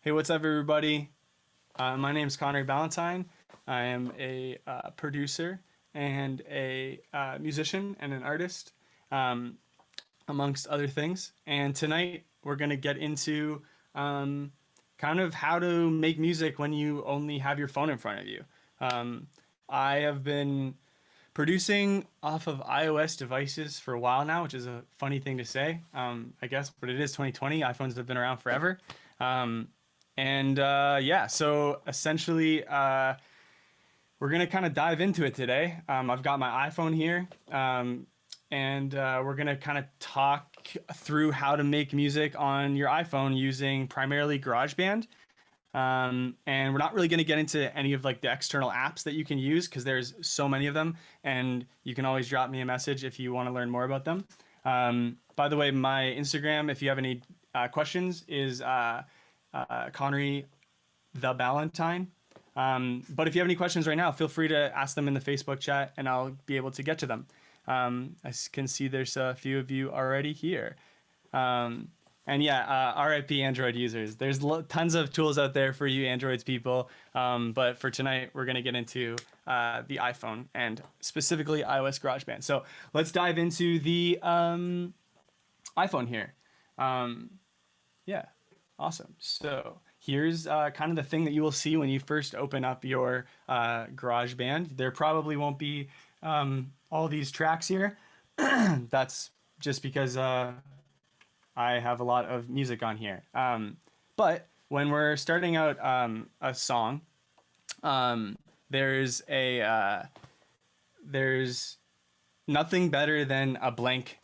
Hey, what's up, everybody? My name is Connory Ballantyne. I am a producer and a musician and an artist, um, amongst other things. And tonight we're going to get into um, kind of how to make music when you only have your phone in front of you. Um, I have been producing off of iOS devices for a while now, which is a funny thing to say, I guess, but it is 2020. iPhones have been around forever. Um, yeah, so essentially, we're going to kind of dive into it today. I've got my iPhone here, we're going to kind of talk through how to make music on your iPhone using primarily GarageBand. And we're not really going to get into any of like the external apps that you can use because there's so many of them, and you can always drop me a message if you want to learn more about them. By the way, my Instagram, if you have any questions, is Connery the Ballantyne. But if you have any questions right now, feel free to ask them in the Facebook chat, and I'll be able to get to them. I can see there's a few of you already here. And yeah, RIP Android users. There's tons of tools out there for you Androids people, but for tonight, we're going to get into the iPhone and specifically iOS GarageBand. So let's dive into the iPhone here. Yeah, awesome. So here's kind of the thing that you will see when you first open up your GarageBand. There probably won't be all these tracks here. That's just because I have a lot of music on here. But when we're starting out a song, um, there's there's nothing better than a blank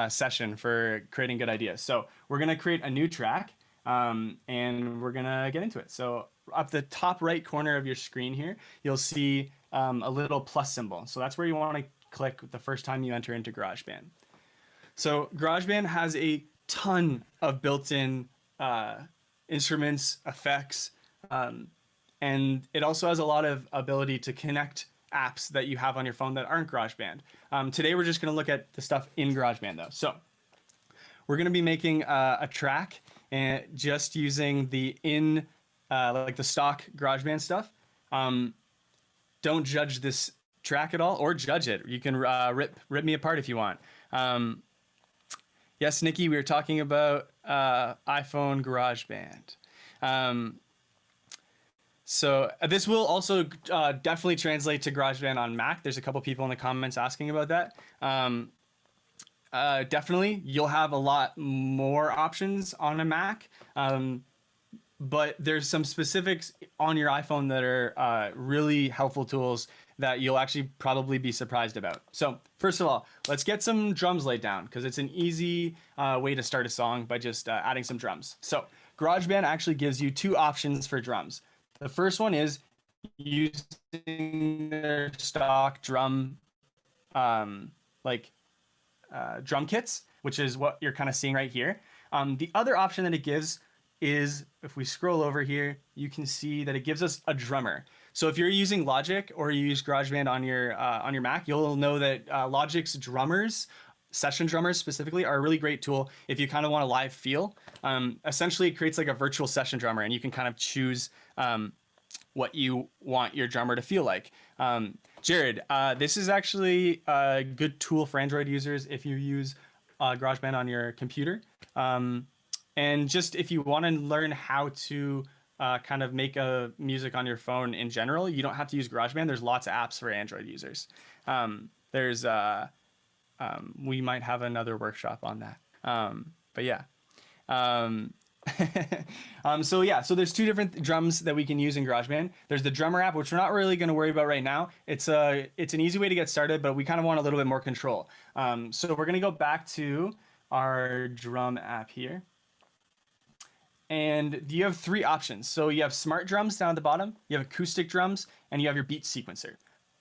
session for creating good ideas. So we're gonna create a new track, and we're gonna get into it. So up the top right corner of your screen here, you'll see a little plus symbol. So that's where you want to click the first time you enter into GarageBand. So GarageBand has a ton of built-in instruments, effects, um, and it also has a lot of ability to connect apps that you have on your phone that aren't GarageBand. Today we're just going to look at the stuff in GarageBand though. So we're going to be making a track and just using the like the stock GarageBand stuff. Don't judge this track at all, or judge it. You can rip me apart if you want. Yes, Nikki, we were talking about iPhone GarageBand. So this will also definitely translate to GarageBand on Mac. There's a couple people in the comments asking about that. Definitely, you'll have a lot more options on a Mac. But there's some specifics on your iPhone that are really helpful tools that you'll actually probably be surprised about. So first of all, let's get some drums laid down because it's an easy way to start a song by just adding some drums. So GarageBand actually gives you two options for drums. The first one is using their stock drum, like drum kits, which is what you're kind of seeing right here. The other option that it gives is, if we scroll over here, you can see that it gives us a drummer. So if you're using Logic or you use GarageBand on your Mac, you'll know that Logic's drummers, session drummers specifically, are a really great tool if you kind of want a live feel. Essentially, it creates like a virtual session drummer, and you can kind of choose what you want your drummer to feel like. Jared, this is actually a good tool for Android users if you use GarageBand on your computer. And just if you want to learn how to kind of make a music on your phone in general, you don't have to use GarageBand. There's lots of apps for Android users. There's we might have another workshop on that. But yeah. So there's two different drums that we can use in GarageBand. There's the drummer app, which we're not really going to worry about right now. It's an easy way to get started, but we kind of want a little bit more control. So we're going to go back to our drum app here. And you have three options. So you have smart drums down at the bottom, you have acoustic drums, and you have your beat sequencer.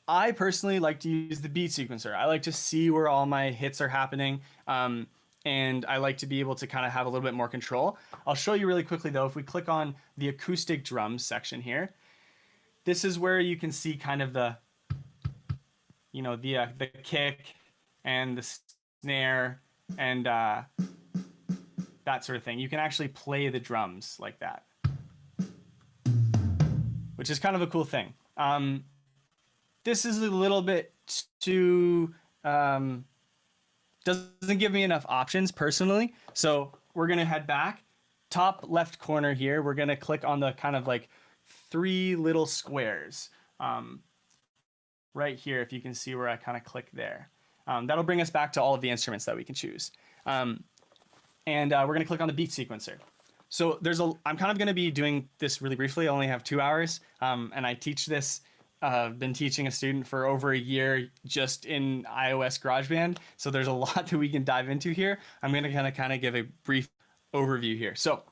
I personally like to use the beat sequencer. I like to see where all my hits are happening. And I like to be able to kind of have a little bit more control. I'll show you really quickly though. If we click on the acoustic drums section here, this is where you can see kind of the kick and the snare and that sort of thing. You can actually play the drums like that. which is kind of a cool thing. This is a little bit too, doesn't give me enough options personally. So we're going to head back. Top left corner here, we're going to click on the kind of like 3 little squares. Right here, if you can see where I kind of click there. That'll bring us back to all of the instruments that we can choose. And we're going to click on the beat sequencer. So I'm kind of going to be doing this really briefly. I only have 2 hours, and I teach this. Been teaching a student for over a year just in iOS GarageBand. So there's a lot that we can dive into here. I'm going to kind of give a brief overview here. So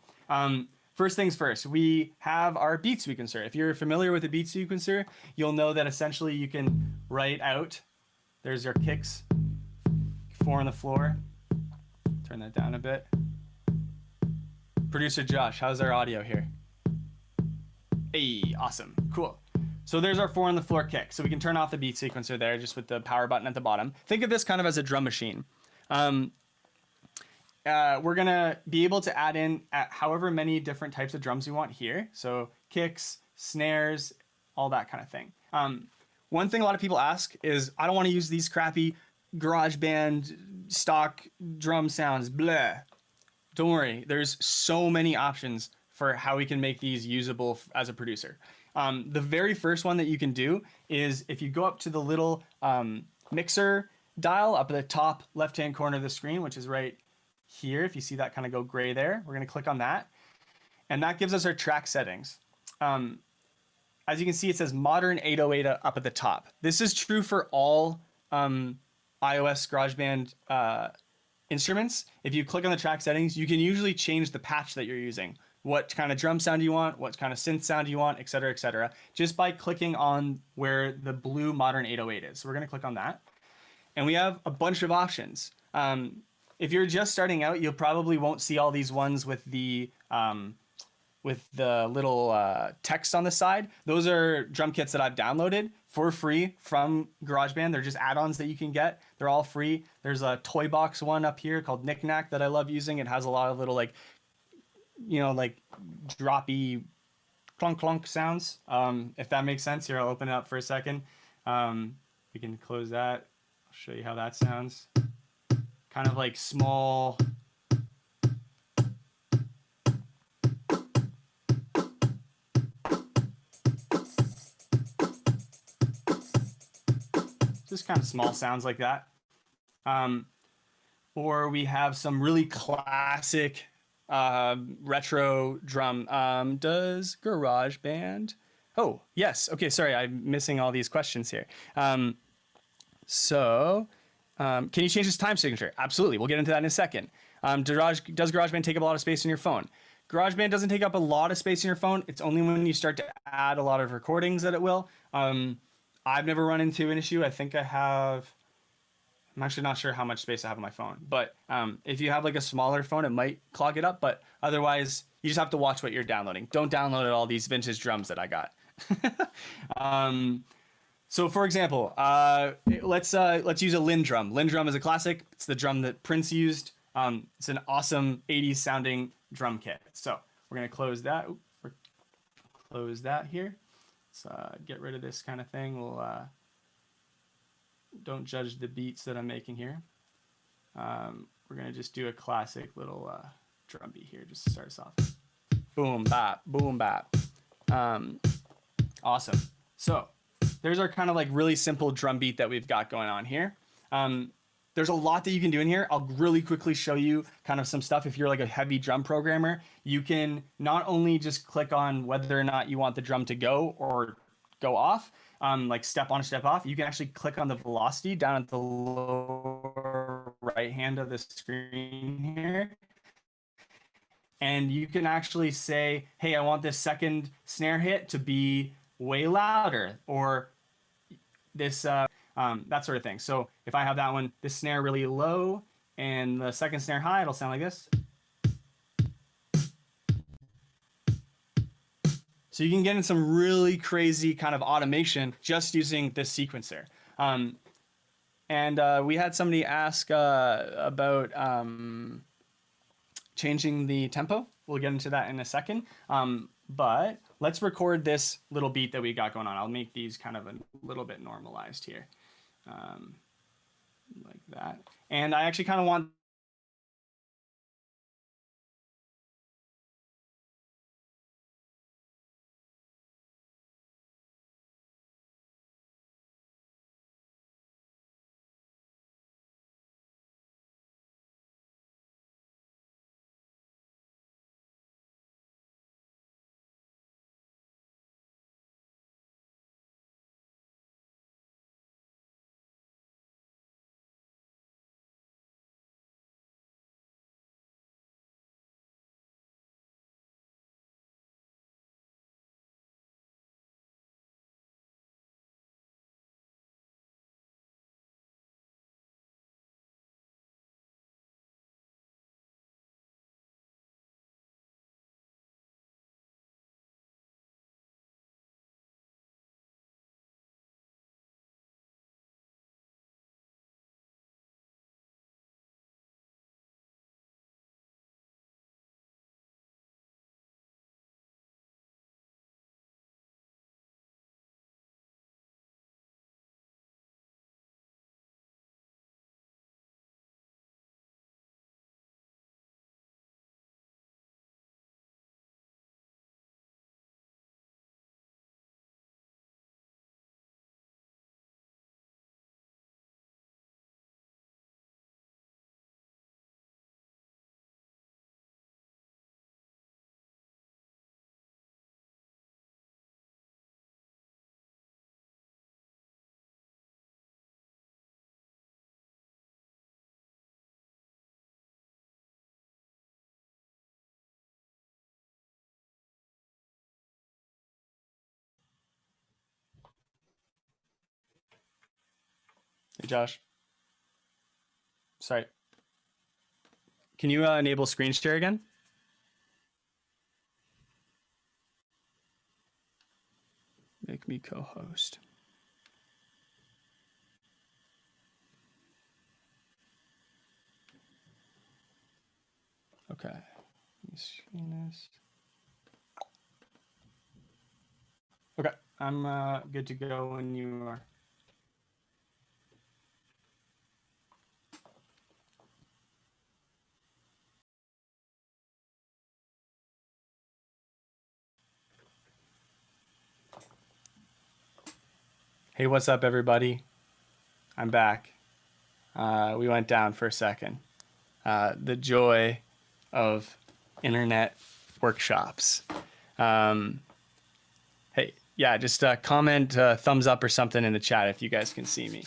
first things first, we have our beat sequencer. If you're familiar with a beat sequencer, you'll know that essentially you can write out, there's your kicks, 4 on the floor. Turn that down a bit. Producer Josh, how's our audio here? Hey, awesome, cool. So there's our 4 on the floor kick. So we can turn off the beat sequencer there just with the power button at the bottom. Think of this kind of as a drum machine. We're gonna be able to add in however many different types of drums you want here. So kicks, snares, all that kind of thing. One thing a lot of people ask is, I don't want to use these crappy GarageBand stock drum sounds, blah. Don't worry, there's so many options for how we can make these usable as a producer. The very first one that you can do is if you go up to the little mixer dial up at the top left-hand corner of the screen, which is right here. If you see that kind of go gray there, we're going to click on that. And that gives us our track settings. As you can see, it says Modern 808 up at the top. This is true for all iOS GarageBand instruments. If you click on the track settings, you can usually change the patch that you're using. What kind of drum sound you want, what kind of synth sound you want, et cetera, just by clicking on where the blue Modern 808 is. So we're going to click on that. And we have a bunch of options. If you're just starting out, you probably won't see all these ones with the little text on the side. Those are drum kits that I've downloaded for free from GarageBand. They're just add-ons that you can get. They're all free. There's a toy box one up here called Knick Knack that I love using. It has a lot of little like droppy clunk clunk sounds, if that makes sense. Here, I'll open it up for a second. We can close that. I'll show you how that sounds. Kind of like small. Just kind of small sounds like that. Or we have some really classic retro drum. Does GarageBand? Oh, yes. Okay, sorry, I'm missing all these questions here. Can you change this time signature? Absolutely. We'll get into that in a second. Does GarageBand take up a lot of space in your phone? GarageBand doesn't take up a lot of space in your phone. It's only when you start to add a lot of recordings that it will. I've never run into an issue. I think I'm actually not sure how much space I have on my phone, but if you have like a smaller phone, it might clog it up, but otherwise you just have to watch what you're downloading. Don't download all these vintage drums that I got. So for example, let's use a Linn drum. Linn drum is a classic. It's the drum that Prince used. It's an awesome 80s sounding drum kit. So we're going to close that. Close that here. Let's get rid of this kind of thing. We'll don't judge the beats that I'm making here. We're going to just do a classic little drum beat here just to start us off. Boom, bap, boom, bap. Awesome. So there's our kind of like really simple drum beat that we've got going on here. There's a lot that you can do in here. I'll really quickly show you kind of some stuff. If you're like a heavy drum programmer, you can not only just click on whether or not you want the drum to go or go off, like step on, step off. You can actually click on the velocity down at the lower right hand of the screen here. And you can actually say, hey, I want this second snare hit to be way louder, or this, that sort of thing. So if I have that one, this snare really low and the second snare high, it'll sound like this. So you can get in some really crazy kind of automation just using this sequencer. We had somebody ask about changing the tempo. We'll get into that in a second. But let's record this little beat that we got going on. I'll make these kind of a little bit normalized here. Like that. And I actually kind of want Hey, Josh. Sorry. Can you enable screen share again? Make me co-host. Okay. Let me screen this. Okay. I'm good to go when you are. Hey, what's up, everybody? I'm back. We went down for a second. The joy of internet workshops. Hey, yeah, just comment thumbs up or something in the chat if you guys can see me.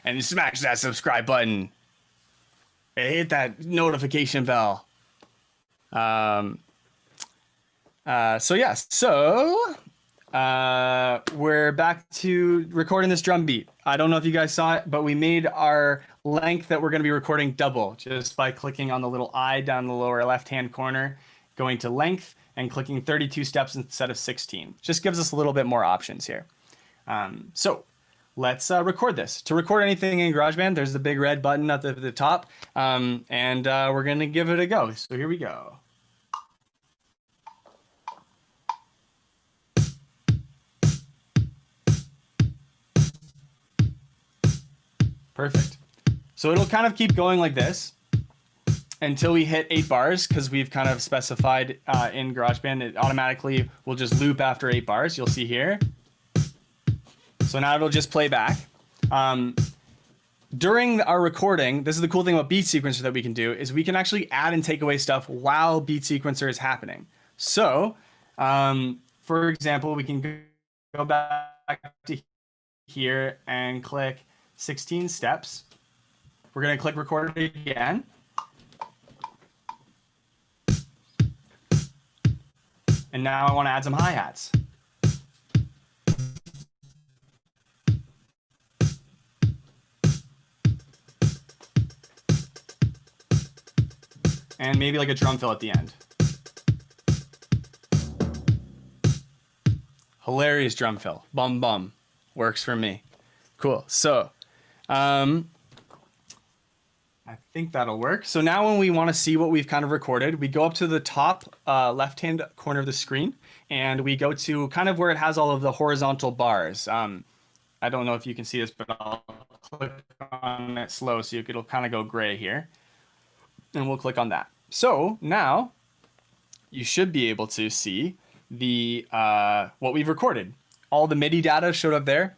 And smash that subscribe button. Hey, hit that notification bell. So yeah, we're back to recording this drum beat. I don't know if you guys saw it, but we made our length that we're going to be recording double just by clicking on the little I down the lower left-hand corner, going to length and clicking 32 steps instead of 16. Just gives us a little bit more options here. So let's record this. To record anything in GarageBand, there's the big red button at the top, and we're going to give it a go. So here we go. Perfect. So it'll kind of keep going like this until we hit 8 bars, because we've kind of specified in GarageBand, it automatically will just loop after 8 bars. You'll see here. So now it'll just play back. During our recording, this is the cool thing about Beat Sequencer that we can do, is we can actually add and take away stuff while Beat Sequencer is happening. So, for example, we can go back to here and click 16 steps. We're going to click record again. And now I want to add some hi-hats. And maybe like a drum fill at the end. Hilarious drum fill. Bum bum. Works for me. Cool. So, I I think that'll work. So now when we want to see what we've kind of recorded, we go up to the top left-hand corner of the screen and we go to kind of where it has all of the horizontal bars. I don't know if you can see this, but I'll click on it slow so it'll kind of go gray here. And we'll click on that. So now you should be able to see the what we've recorded. All the MIDI data showed up there.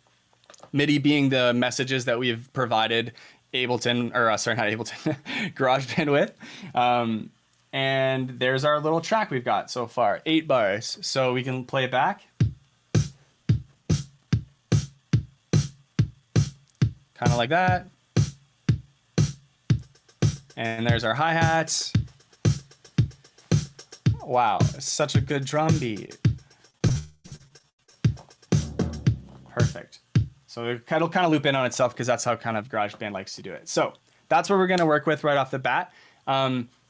MIDI being the messages that we've provided Ableton, or sorry, not Ableton, GarageBand with. And there's our little track we've got so far, 8 bars. So we can play it back. Kind of like that. And there's our hi-hats. Wow, such a good drum beat. Perfect. So it'll kind of loop in on itself because that's how kind of GarageBand likes to do it. So that's what we're going to work with right off the bat.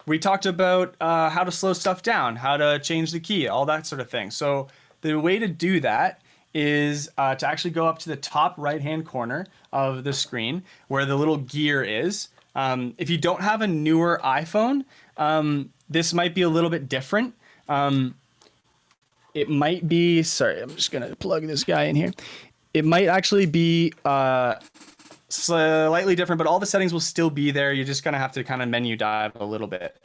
We talked about how to slow stuff down, how to change the key, all that sort of thing. So the way to do that is to actually go up to the top right-hand corner of the screen where the little gear is. If you don't have a newer iPhone, this might be a little bit different. It might be, sorry, I'm just going to plug this guy in here. It might actually be slightly different, but all the settings will still be there. You're just going to have to kind of menu dive a little bit.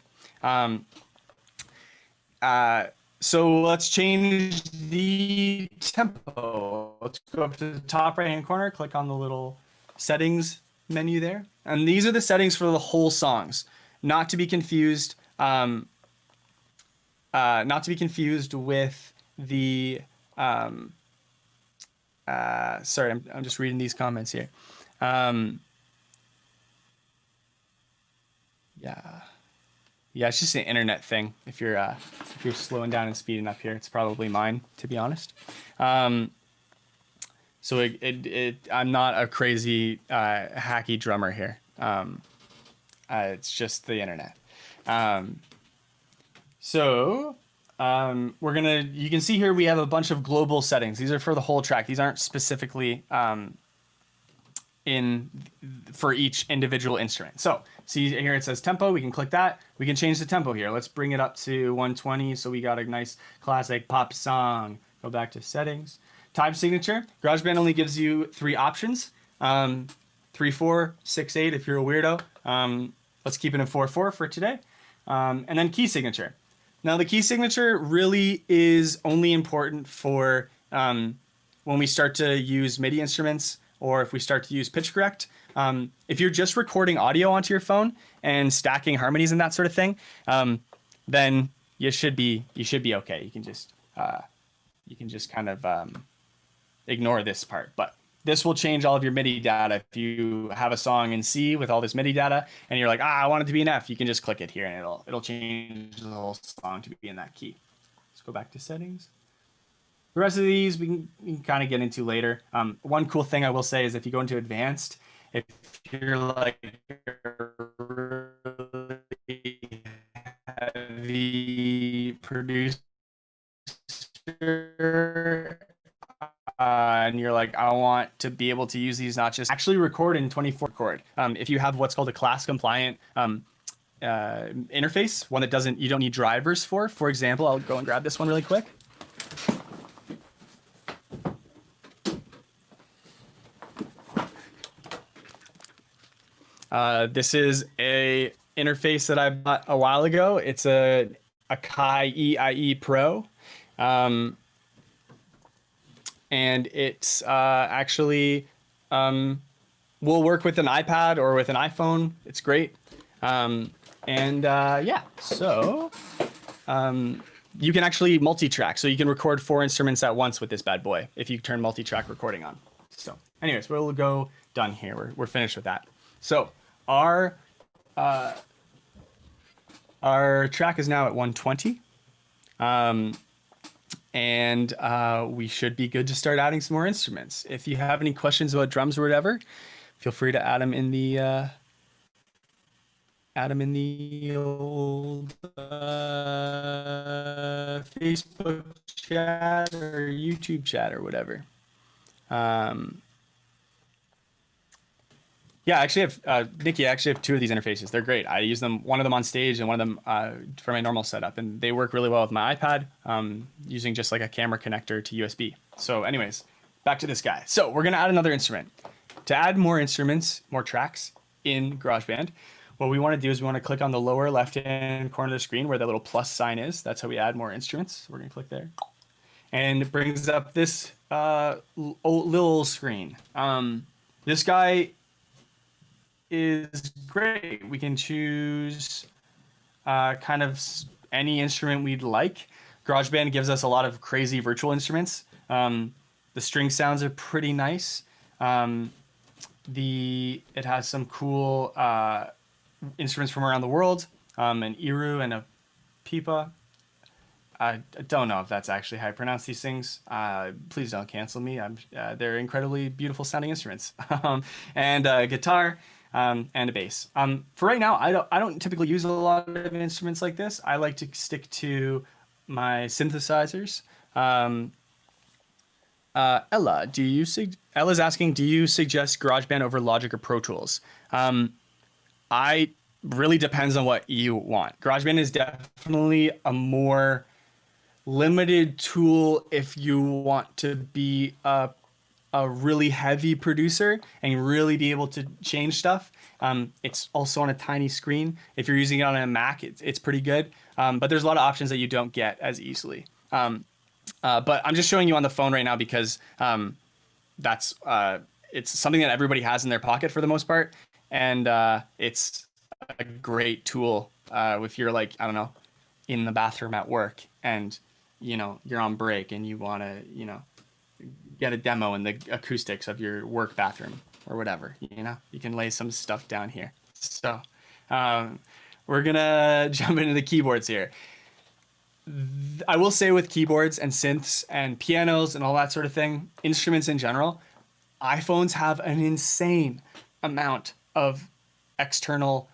So let's change the tempo. Let's go up to the top right-hand corner, click on the little settings menu there. And these are the settings for the whole songs, not to be confused. Not to be confused with the, sorry, I'm just reading these comments here. Yeah, it's just an internet thing. If you're slowing down and speeding up here, it's probably mine, to be honest. So I'm not a crazy hacky drummer here. It's just the internet. You can see here we have a bunch of global settings. These are for the whole track. These aren't specifically for each individual instrument. So see here it says tempo. We can click that. We can change the tempo here. Let's bring it up to 120. So we got a nice classic pop song. Go back to settings. Time signature. GarageBand only gives you 3 options. 3/4, 6/8 if you're a weirdo. Let's keep it in 4/4 for today. And then key signature. Now the key signature really is only important for when we start to use MIDI instruments or if we start to use pitch correct. If you're just recording audio onto your phone and stacking harmonies and that sort of thing, then you should be okay. You can just kind of ignore this part, but this will change all of your MIDI data. If you have a song in C with all this MIDI data and you're like, I want it to be in F, you can just click it here and it'll change the whole song to be in that key. Let's go back to settings. The rest of these we can kind of get into later. One cool thing I will say is if you go into advanced, if you're like really heavy producer, and you're like, I want to be able to use these notches, actually record in 24 chord. If you have what's called a class compliant interface, one that you don't need drivers for example, I'll go and grab this one really quick. This is a interface that I bought a while ago. It's a Kai EIE Pro. And it's actually will work with an iPad or with an iPhone. It's great. Yeah, so you can actually multi-track. So you can record 4 instruments at once with this bad boy if you turn multi-track recording on. So anyways, we'll go done here. We're finished with that. So our track is now at 120. And we should be good to start adding some more instruments. If you have any questions about drums or whatever, feel free to add them in the old Facebook chat or YouTube chat or whatever. Yeah, I actually have Nikki. I actually have two of these interfaces. They're great. I use them, one of them on stage and one of them for my normal setup, and they work really well with my iPad, using just like a camera connector to USB. So, anyways, back to this guy. So we're gonna add another instrument. To add more instruments, more tracks in GarageBand, what we want to do is we want to click on the lower left-hand corner of the screen where the little plus sign is. That's how we add more instruments. We're gonna click there, and it brings up this little screen. This guy is great. We can choose kind of any instrument we'd like. GarageBand gives us a lot of crazy virtual instruments. The string sounds are pretty nice. It has some cool instruments from around the world, an Iru and a pipa. I don't know if that's actually how I pronounce these things. Please don't cancel me. They're incredibly beautiful sounding instruments. And a guitar, and a bass. For right now, I don't typically use a lot of instruments like this. I like to stick to my synthesizers. Ella's asking, do you suggest GarageBand over Logic or Pro Tools? I really depends on what you want. GarageBand is definitely a more limited tool if you want to be a really heavy producer and really be able to change stuff. It's also on a tiny screen. If you're using it on a Mac, it's pretty good. But there's a lot of options that you don't get as easily. But I'm just showing you on the phone right now because it's something that everybody has in their pocket for the most part. And it's a great tool if you're like, I don't know, in the bathroom at work and, you're on break and you want to, get a demo in the acoustics of your work bathroom or whatever, you can lay some stuff down here. So we're going to jump into the keyboards here. I will say with keyboards and synths and pianos and all that sort of thing, instruments in general, iPhones have an insane amount of external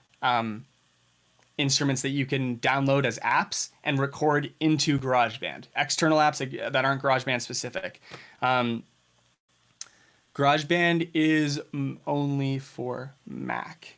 instruments that you can download as apps and record into GarageBand. External apps that aren't GarageBand specific. GarageBand is only for Mac.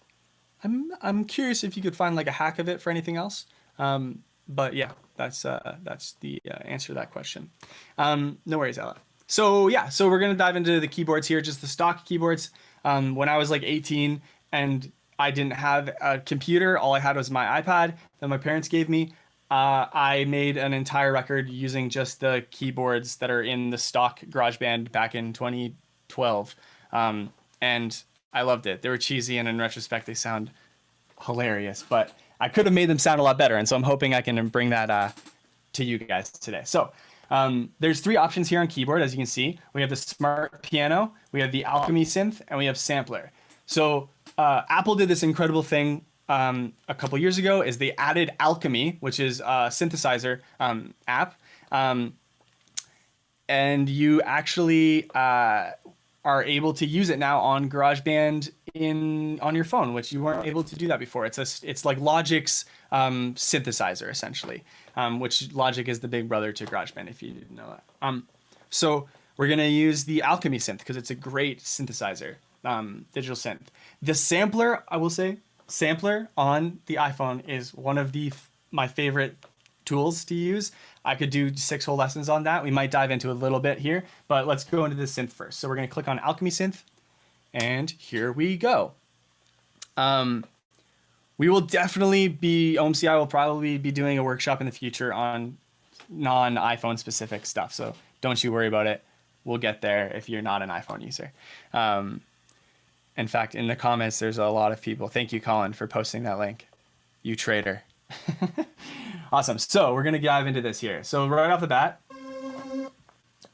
I'm curious if you could find like a hack of it for anything else. But yeah, that's the answer to that question. No worries, Ella. So yeah, so we're gonna dive into the keyboards here, just the stock keyboards. When I was like 18 and I didn't have a computer, all I had was my iPad that my parents gave me. I made an entire record using just the keyboards that are in the stock GarageBand back in 2012. And I loved it. They were cheesy, and in retrospect, they sound hilarious, but I could have made them sound a lot better. And so I'm hoping I can bring that to you guys today. So there's three options here on keyboard. As you can see, we have the Smart Piano, we have the Alchemy Synth, and we have Sampler. So Apple did this incredible thing a couple years ago is they added Alchemy, which is a synthesizer app. And you actually are able to use it now on GarageBand on your phone, which you weren't able to do that before. It's like Logic's synthesizer essentially, which Logic is the big brother to GarageBand, if you didn't know that. So we're gonna use the Alchemy synth because it's a great synthesizer, digital synth. The sampler, I will say, sampler on the iPhone is one of my favorite tools to use. I could do 6 whole lessons on that. We might dive into a little bit here, but let's go into the synth first. So we're going to click on Alchemy Synth, and here we go. We will definitely OMCI will probably be doing a workshop in the future on non-iPhone specific stuff. So don't you worry about it. We'll get there if you're not an iPhone user. In fact, in the comments, there's a lot of people. Thank you, Colin, for posting that link. You traitor. Awesome. So we're going to dive into this here. So right off the bat,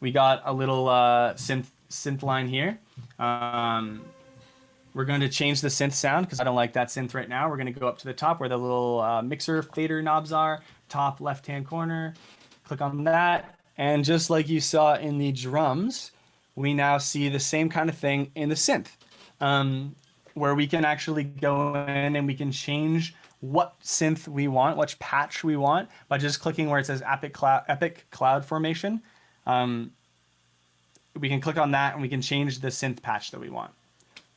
we got a little synth line here. We're going to change the synth sound because I don't like that synth right now. We're going to go up to the top where the little mixer fader knobs are, top left-hand corner. Click on that. And just like you saw in the drums, we now see the same kind of thing in the synth, where we can actually go in and we can change what synth we want, which patch we want, by just clicking where it says Epic Cloud Formation. We can click on that and we can change the synth patch that we want.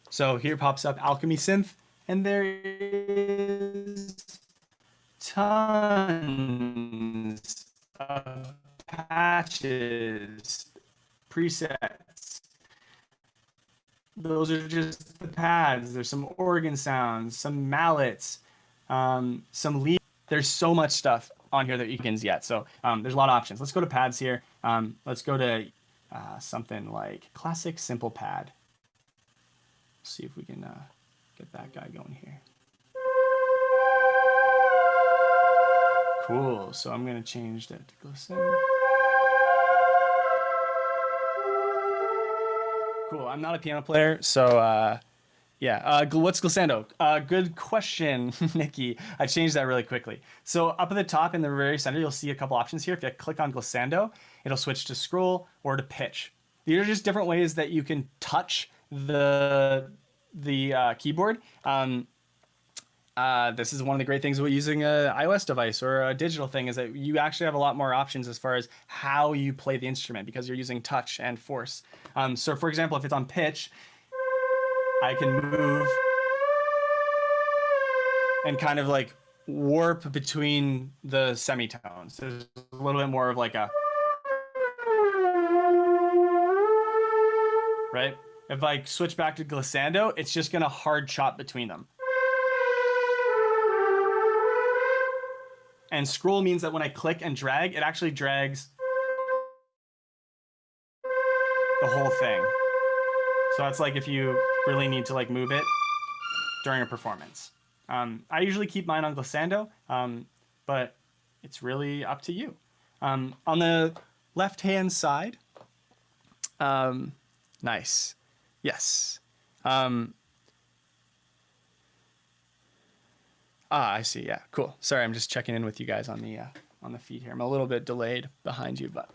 So here pops up Alchemy Synth, and there is tons of patches, presets. Those are just the pads. There's some organ sounds, some mallets, some lead. There's so much stuff on here that you can yet. So there's a lot of options. Let's go to pads here. Let's go to something like classic simple pad. See if we can get that guy going here. Cool. So I'm going to change that to glisten. Cool. I'm not a piano player, so yeah. What's glissando? Good question, Nikki. I changed that really quickly. So up at the top in the very center, you'll see a couple options here. If you click on glissando, it'll switch to scroll or to pitch. These are just different ways that you can touch the keyboard. This is one of the great things about using an iOS device or a digital thing is that you actually have a lot more options as far as how you play the instrument because you're using touch and force. So for example, if it's on pitch, I can move and kind of like warp between the semitones. There's a little bit more of like a, right? If I switch back to glissando, it's just gonna hard chop between them. And scroll means that when I click and drag, it actually drags the whole thing. So that's like if you really need to like move it during a performance. I usually keep mine on glissando, but it's really up to you. On the left-hand side, nice, yes. I see. Yeah, cool. Sorry, I'm just checking in with you guys on the feed here. I'm a little bit delayed behind you, but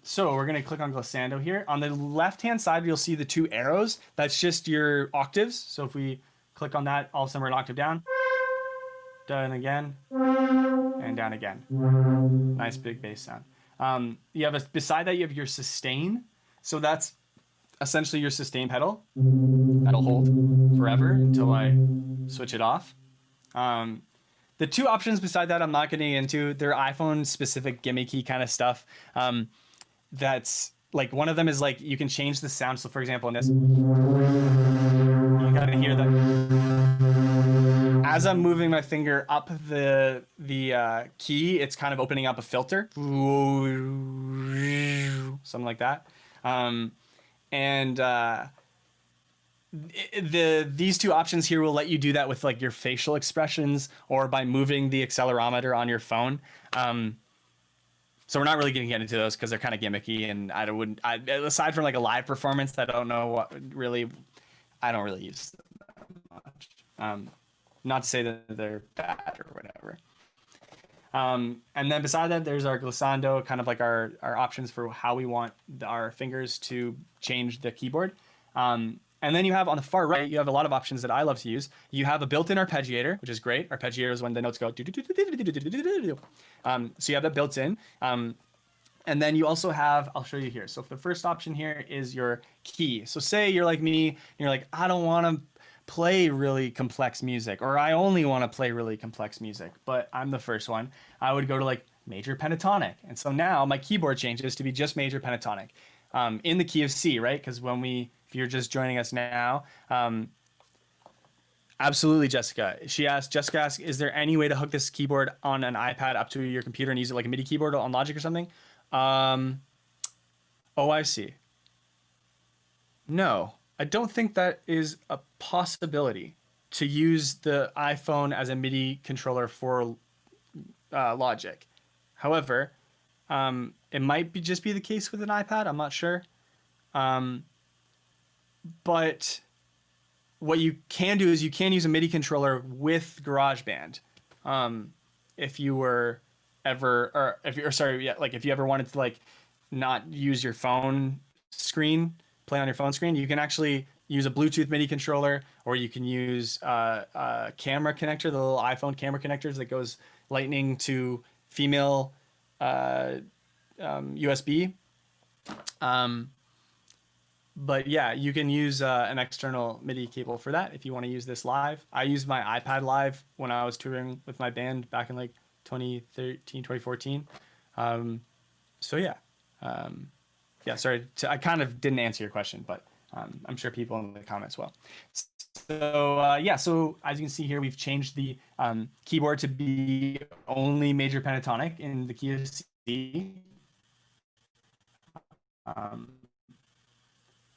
so we're gonna click on glissando here. On the left-hand side, you'll see the two arrows. That's just your octaves. So if we click on that, all of a sudden we're an octave down, down again, and down again. Nice big bass sound. You have beside that you have your sustain. So that's essentially your sustain pedal. That'll hold forever until I switch it off. The two options beside that I'm not getting into. They're iPhone specific gimmicky kind of stuff. That's like one of them is like you can change the sound. So for example, in this, you gotta hear that as I'm moving my finger up the key, it's kind of opening up a filter, something like that. These two options here will let you do that with like your facial expressions or by moving the accelerometer on your phone. So we're not really going to get into those because they're kind of gimmicky, and aside from like a live performance, I don't know I don't really use them that much. Not to say that they're bad or whatever. And then beside that, there's our glissando, kind of like our options for how we want our fingers to change the keyboard. And then you have on the far right, you have a lot of options that I love to use. You have a built-in arpeggiator, which is great. Arpeggiator is when the notes go. So you have that built in. And then you also have, I'll show you here. So the first option here is your key. So say you're like me, and you're like, I don't want to play really complex music, or I only want to play really complex music, but I'm the first one. I would go to like major pentatonic. And so now my keyboard changes to be just major pentatonic in the key of C, right? Because if you're just joining us now, absolutely, Jessica. Jessica asks, is there any way to hook this keyboard on an iPad up to your computer and use it like a MIDI keyboard on Logic or something? Oh, I see. No, I don't think that is a possibility to use the iPhone as a MIDI controller for Logic. However, it might just be the case with an iPad. I'm not sure. But what you can do is you can use a MIDI controller with GarageBand. If you were ever, or if you're sorry, yeah, like if you ever wanted to like not use your phone screen, play on your phone screen, you can actually use a Bluetooth MIDI controller, or you can use a camera connector, the little iPhone camera connectors that goes lightning to female USB. But yeah, you can use an external MIDI cable for that if you want to use this live. I used my iPad live when I was touring with my band back in like 2013, 2014. Um, so yeah, um, yeah. Sorry, I kind of didn't answer your question, but I'm sure people in the comments will. So yeah, so as you can see here, we've changed the keyboard to be only major pentatonic in the key of C. Let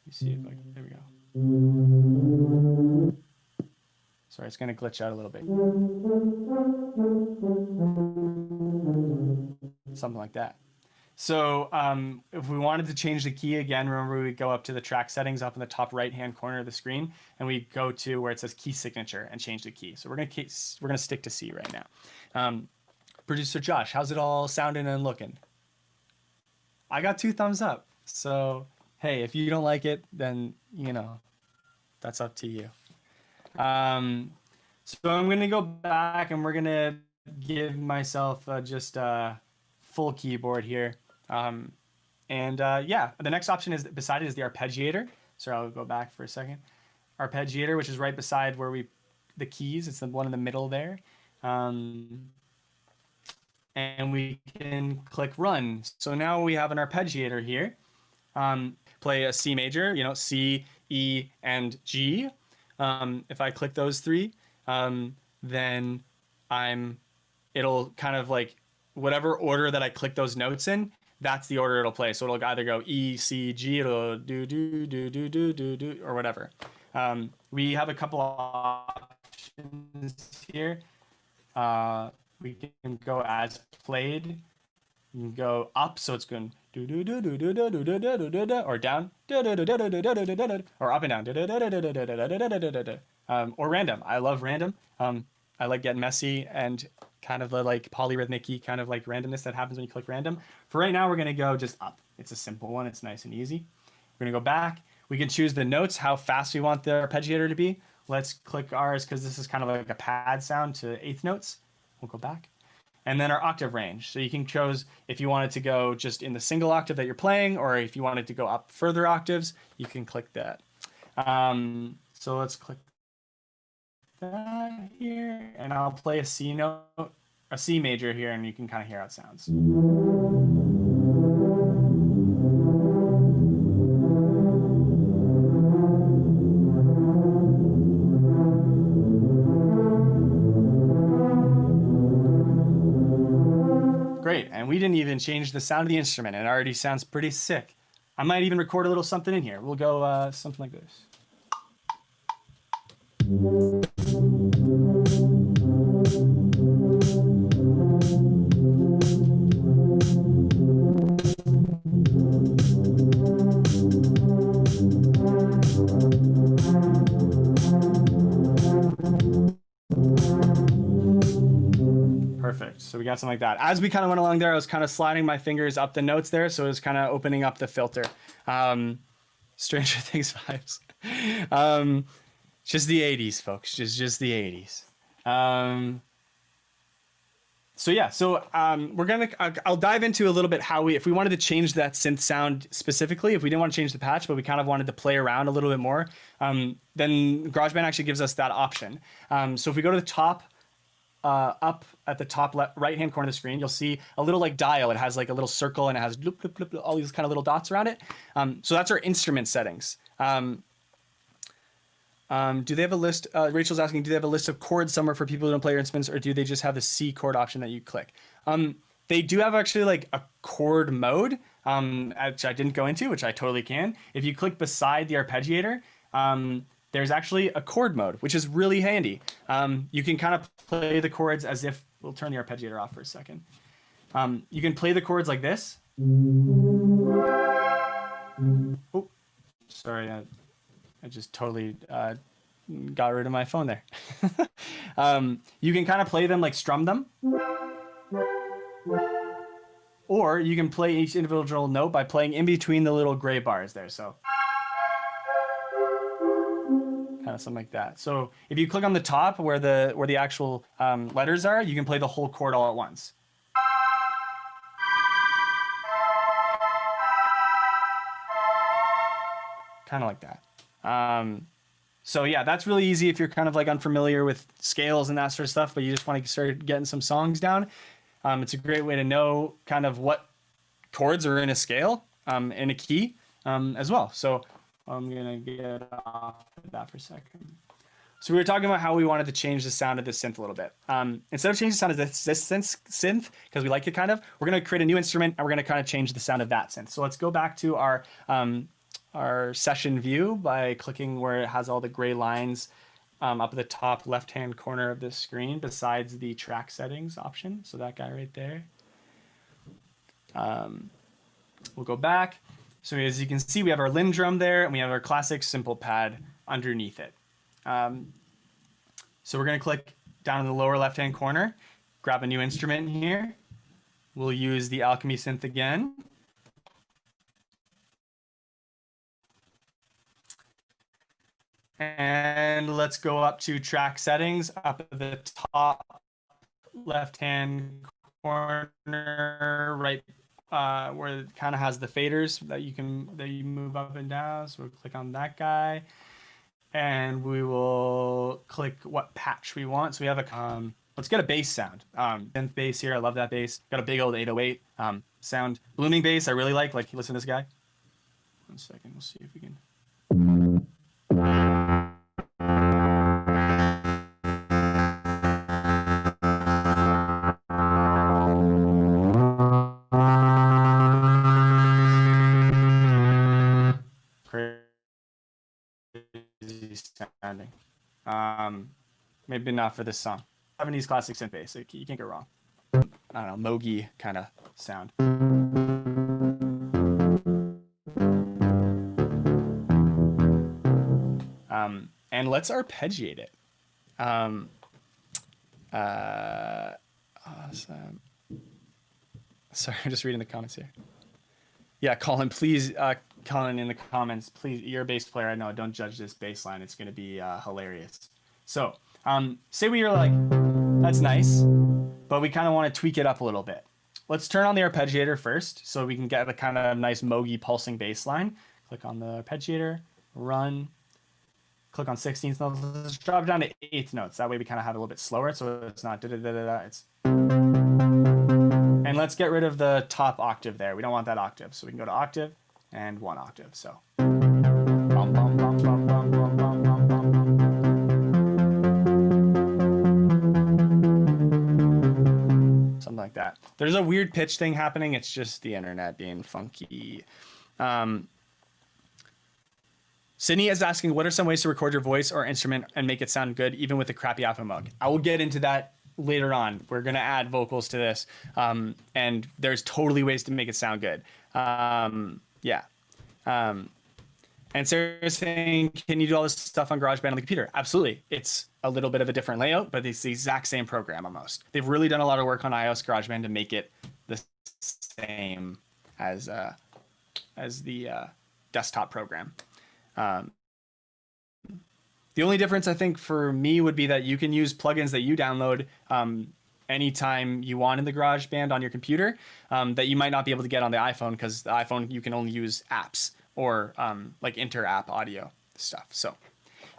me see if I can, there we go. Sorry, it's going to glitch out a little bit. Something like that. So if we wanted to change the key again, remember we go up to the track settings up in the top right-hand corner of the screen, and we go to where it says key signature and change the key. So we're gonna stick to C right now. Producer Josh, how's it all sounding and looking? I got 2 thumbs up. So hey, if you don't like it, then you know that's up to you. So I'm gonna go back and we're gonna give myself just a full keyboard here. Yeah, the next option is beside it is the arpeggiator. So I'll go back for a second. Arpeggiator, which is right beside where the keys. It's the one in the middle there. And we can click run. So now we have an arpeggiator here. Play a C major, you know, C, E, and G. If I click those 3, then it'll kind of like whatever order that I click those notes in, that's the order it'll play. So it'll either go E, C, G, it'll do, do, do, do, do, do, do, or whatever. We have a couple options here. We can go as played. You can go up, so it's going do do do do do do do do do do do, or down do do do do do do do do do, or up and down do do do do do do do do do, or random. I love random. I like getting messy and kind of the like polyrhythmic kind of like randomness that happens when you click random. For right now, we're gonna go just up. It's a simple one. It's nice and easy. We're gonna go back. We can choose the notes, how fast we want the arpeggiator to be. Let's click ours because this is kind of like a pad sound to 8th notes. We'll go back. And then our octave range. So you can choose if you wanted to go just in the single octave that you're playing, or if you wanted to go up further octaves, you can click that. So let's click that here, and I'll play a C note, a C major here, and you can kind of hear how it sounds. Great, and we didn't even change the sound of the instrument, and it already sounds pretty sick. I might even record a little something in here. We'll go something like this. Perfect. So we got something like that. As we kind of went along there, I was kind of sliding my fingers up the notes there, so it was kind of opening up the filter. Stranger Things vibes. Just the 80s, folks. Just the 80s. So yeah, so I'll dive into a little bit how if we wanted to change that synth sound specifically, if we didn't want to change the patch, but we kind of wanted to play around a little bit more, then GarageBand actually gives us that option. So if we go to the top, up at the top right-hand corner of the screen, you'll see a little like dial. It has like a little circle and it has bloop, bloop, bloop, bloop, all these kind of little dots around it. So that's our instrument settings. Do they have a list? Rachel's asking, do they have a list of chords somewhere for people who don't play your instruments, or do they just have the C chord option that you click? They do have actually like a chord mode, which I didn't go into, which I totally can. If you click beside the arpeggiator, there's actually a chord mode, which is really handy. You can kind of play the chords as if, we'll turn the arpeggiator off for a second. You can play the chords like this. Oh, sorry, I just totally got rid of my phone there. You can kind of play them like strum them. Or you can play each individual note by playing in between the little gray bars there. So kind of something like that. So if you click on the top where the actual letters are, you can play the whole chord all at once. kind of like that. So yeah, that's really easy if you're kind of like unfamiliar with scales and that sort of stuff, but you just want to start getting some songs down. It's a great way to know kind of what chords are in a scale, in a key, as well. So I'm gonna get off of that for a second. So we were talking about how we wanted to change the sound of this synth a little bit. Instead of changing the sound of this synth, because we like it kind of, we're gonna create a new instrument and we're gonna kind of change the sound of that synth. So let's go back to our session view by clicking where it has all the gray lines up at the top left-hand corner of the screen besides the track settings option. So that guy right there. We'll go back. So as you can see, we have our Linn drum there and we have our classic simple pad underneath it. So we're going to click down in the lower left-hand corner, grab a new instrument here. We'll use the Alchemy synth again. And let's go up to track settings up at the top left-hand corner, right where it kind of has the faders that you move up and down. So we'll click on that guy. And we will click what patch we want. So we have a, let's get a bass sound. Synth bass here, I love that bass. Got a big old 808 sound. Blooming bass, I really like listen to this guy. 1 second, we'll see if we can. Sounding. Maybe not for this song. 70s classic synth bass. You can't go wrong. I don't know, Mogi kind of sound. And let's arpeggiate it. Sorry, I'm just reading the comments here. Yeah, Colin, please, Colin, in the comments, please, you're a bass player. I know, don't judge this bass line. It's going to be hilarious. So, say we were like, that's nice, but we kind of want to tweak it up a little bit. Let's turn on the arpeggiator first so we can get a kind of nice Mogi pulsing bass line. Click on the arpeggiator, run, click on 16th notes. Let's drop it down to 8th notes. That way we kind of have it a little bit slower so it's not da-da-da-da-da, it's... And let's get rid of the top octave there. We don't want that octave. So we can go to octave and 1 octave. So bum, bum, bum, bum, bum, bum, bum, bum, bum. Something like that. There's a weird pitch thing happening. It's just the internet being funky. Sydney is asking, what are some ways to record your voice or instrument and make it sound good, even with a crappy alpha mug? I will get into that later on. We're going to add vocals to this. And there's totally ways to make it sound good. Yeah. And Sarah's saying, can you do all this stuff on GarageBand on the computer? Absolutely. It's a little bit of a different layout, but it's the exact same program almost. They've really done a lot of work on iOS GarageBand to make it the same as the desktop program. The only difference I think for me would be that you can use plugins that you download anytime you want in the GarageBand on your computer that you might not be able to get on the iPhone, because the iPhone you can only use apps or like inter-app audio stuff. So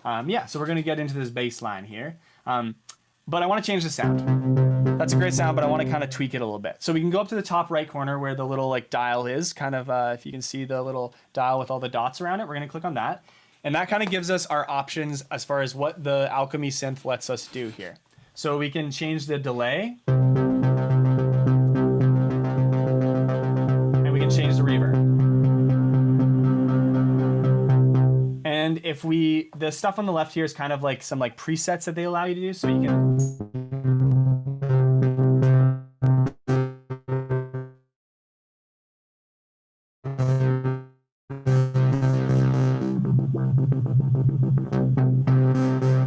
yeah, so we're going to get into this bass line here. But I want to change the sound. That's a great sound, but I want to kind of tweak it a little bit. So we can go up to the top right corner where the little like dial is, kind of if you can see the little dial with all the dots around it, we're going to click on that. And that kind of gives us our options as far as what the Alchemy synth lets us do here. So we can change the delay. And we can change the reverb. And if the stuff on the left here is kind of like some like presets that they allow you to do. So you can...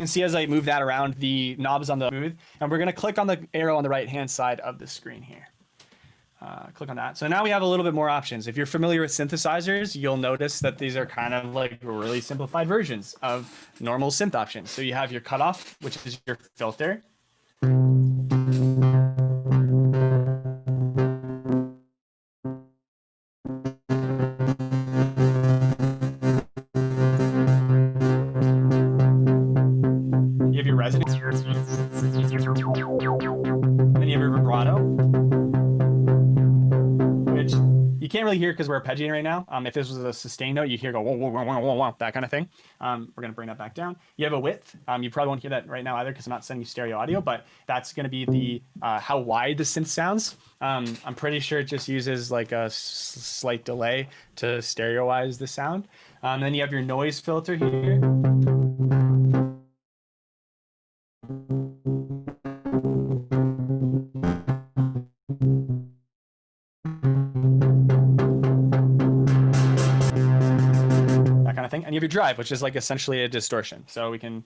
see as I move that around, the knobs on the smooth, and we're going to click on the arrow on the right hand side of the screen here. Click on that. So now we have a little bit more options. If you're familiar with synthesizers, you'll notice that these are kind of like really simplified versions of normal synth options. So you have your cutoff, which is your filter. can't really hear because we're arpeggiating right now. If this was a sustained note, you hear go whoa, whoa, whoa, whoa, whoa, whoa, that kind of thing. We're gonna bring that back down. You have a width. You probably won't hear that right now either because I'm not sending you stereo audio, but that's gonna be the how wide the synth sounds. I'm pretty sure it just uses like a slight delay to stereoize the sound. Then you have your noise filter here. That kind of thing. And you have your drive, which is like essentially a distortion. So we can.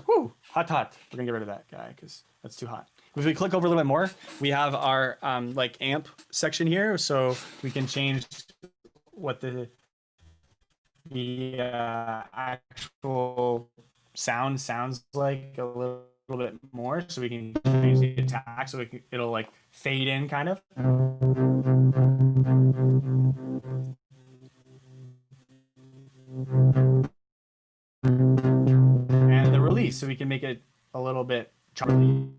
Woo, hot. We're gonna get rid of that guy because that's too hot. If we click over a little bit more, we have our like amp section here, so we can change what the actual sound sounds like a little bit more, so we can change the attack so it'll like fade in kind of. And the release, so we can make it a little bit something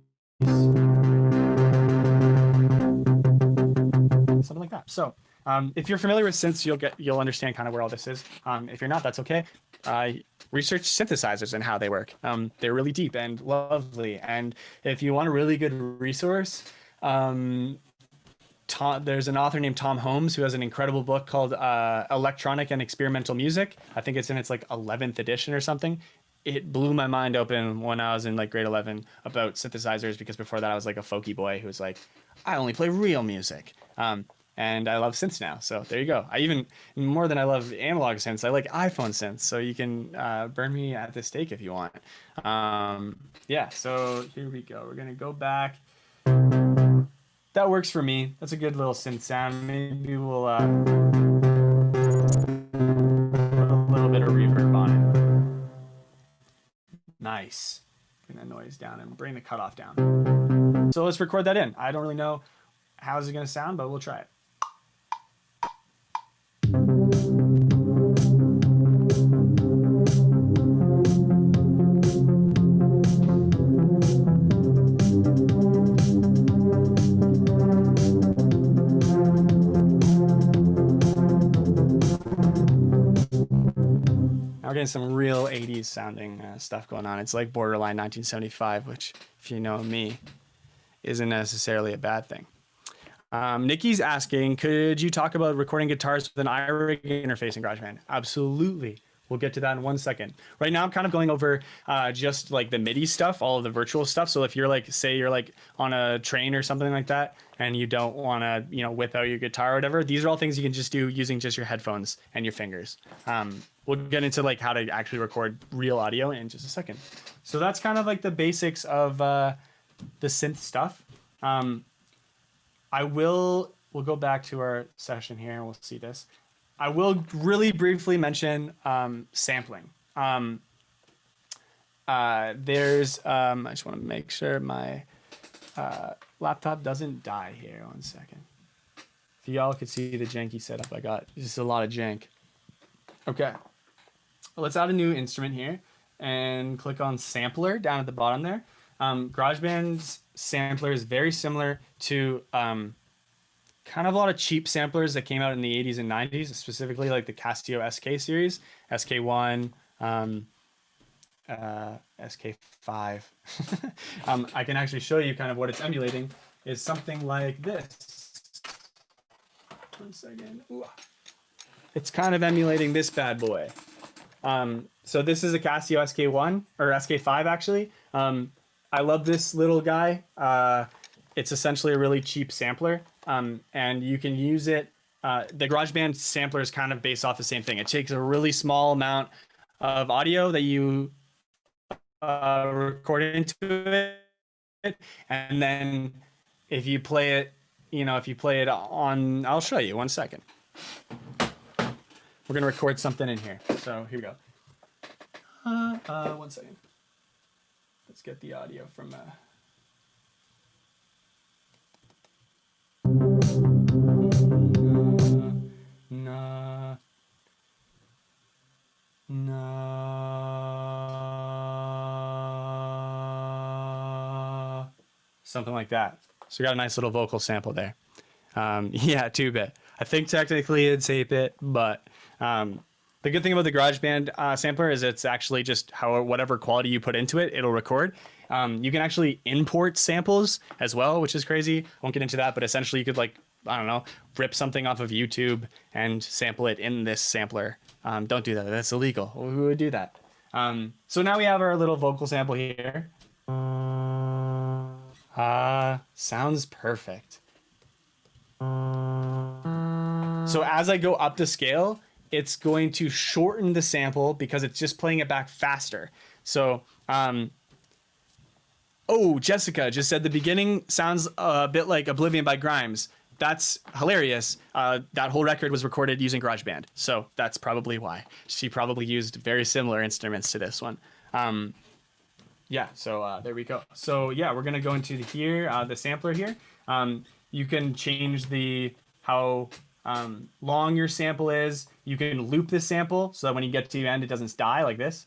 like that. So if you're familiar with synths, you'll understand kind of where all this is. If you're not, that's okay. Research synthesizers and how they work. They're really deep and lovely. And if you want a really good resource, there's an author named Tom Holmes who has an incredible book called Electronic and Experimental Music. I think it's in its like 11th edition or something. It blew my mind open when I was in like grade 11 about synthesizers, because before that I was like a folky boy who was like, I only play real music. And I love synths now. So there you go. I even, more than I love analog synths, I like iPhone synths. So you can burn me at the stake if you want. Yeah, so here we go. We're going to go back. That works for me. That's a good little synth sound. Maybe we'll put a little bit of reverb on it. Nice. Bring that noise down and bring the cutoff down. So let's record that in. I don't really know how is it going to sound, but we'll try it. We're getting some real 80s sounding stuff going on. It's like borderline 1975, which, if you know me, isn't necessarily a bad thing. Nikki's asking, could you talk about recording guitars with an iRig interface in GarageBand? Absolutely. We'll get to that in 1 second. Right now, I'm kind of going over just like the MIDI stuff, all of the virtual stuff. So if you're like, say you're like on a train or something like that, and you don't want to, you know, whip out your guitar or whatever, these are all things you can just do using just your headphones and your fingers. We'll get into like how to actually record real audio in just a second. So that's kind of like the basics of the synth stuff. We'll go back to our session here and we'll see this. I will really briefly mention sampling. I just want to make sure my laptop doesn't die here. 1 second. If y'all could see the janky setup I got, just a lot of jank. Okay, let's add a new instrument here and click on sampler down at the bottom there. GarageBand's sampler is very similar to kind of a lot of cheap samplers that came out in the 80s and 90s, specifically like the Casio SK series, SK1, SK5. I can actually show you kind of what it's emulating is something like this. 1 second. Ooh. It's kind of emulating this bad boy. So this is a Casio SK1 or SK5 actually. I love this little guy. It's essentially a really cheap sampler, and you can use it. The GarageBand sampler is kind of based off the same thing. It takes a really small amount of audio that you record into it, and then if you play it, if you play it on, I'll show you 1 second. We're gonna record something in here. So here we go. 1 second. Let's get the audio from. something like that. So we got a nice little vocal sample there. Yeah, 2-bit. I think technically it's 8-bit, but the good thing about the GarageBand sampler is it's actually just whatever quality you put into it, it'll record. You can actually import samples as well, which is crazy. I won't get into that, but essentially you could, like, I don't know, rip something off of YouTube and sample it in this sampler. Don't do that. That's illegal. Who would do that? So now we have our little vocal sample here. Sounds perfect. So as I go up the scale, it's going to shorten the sample because it's just playing it back faster. So, oh, Jessica just said the beginning sounds a bit like Oblivion by Grimes. That's hilarious. That whole record was recorded using GarageBand. So that's probably why. She probably used very similar instruments to this one. Yeah, so there we go. So yeah, we're gonna go into the sampler here. You can change how long your sample is. You can loop this sample so that when you get to the end, it doesn't die like this.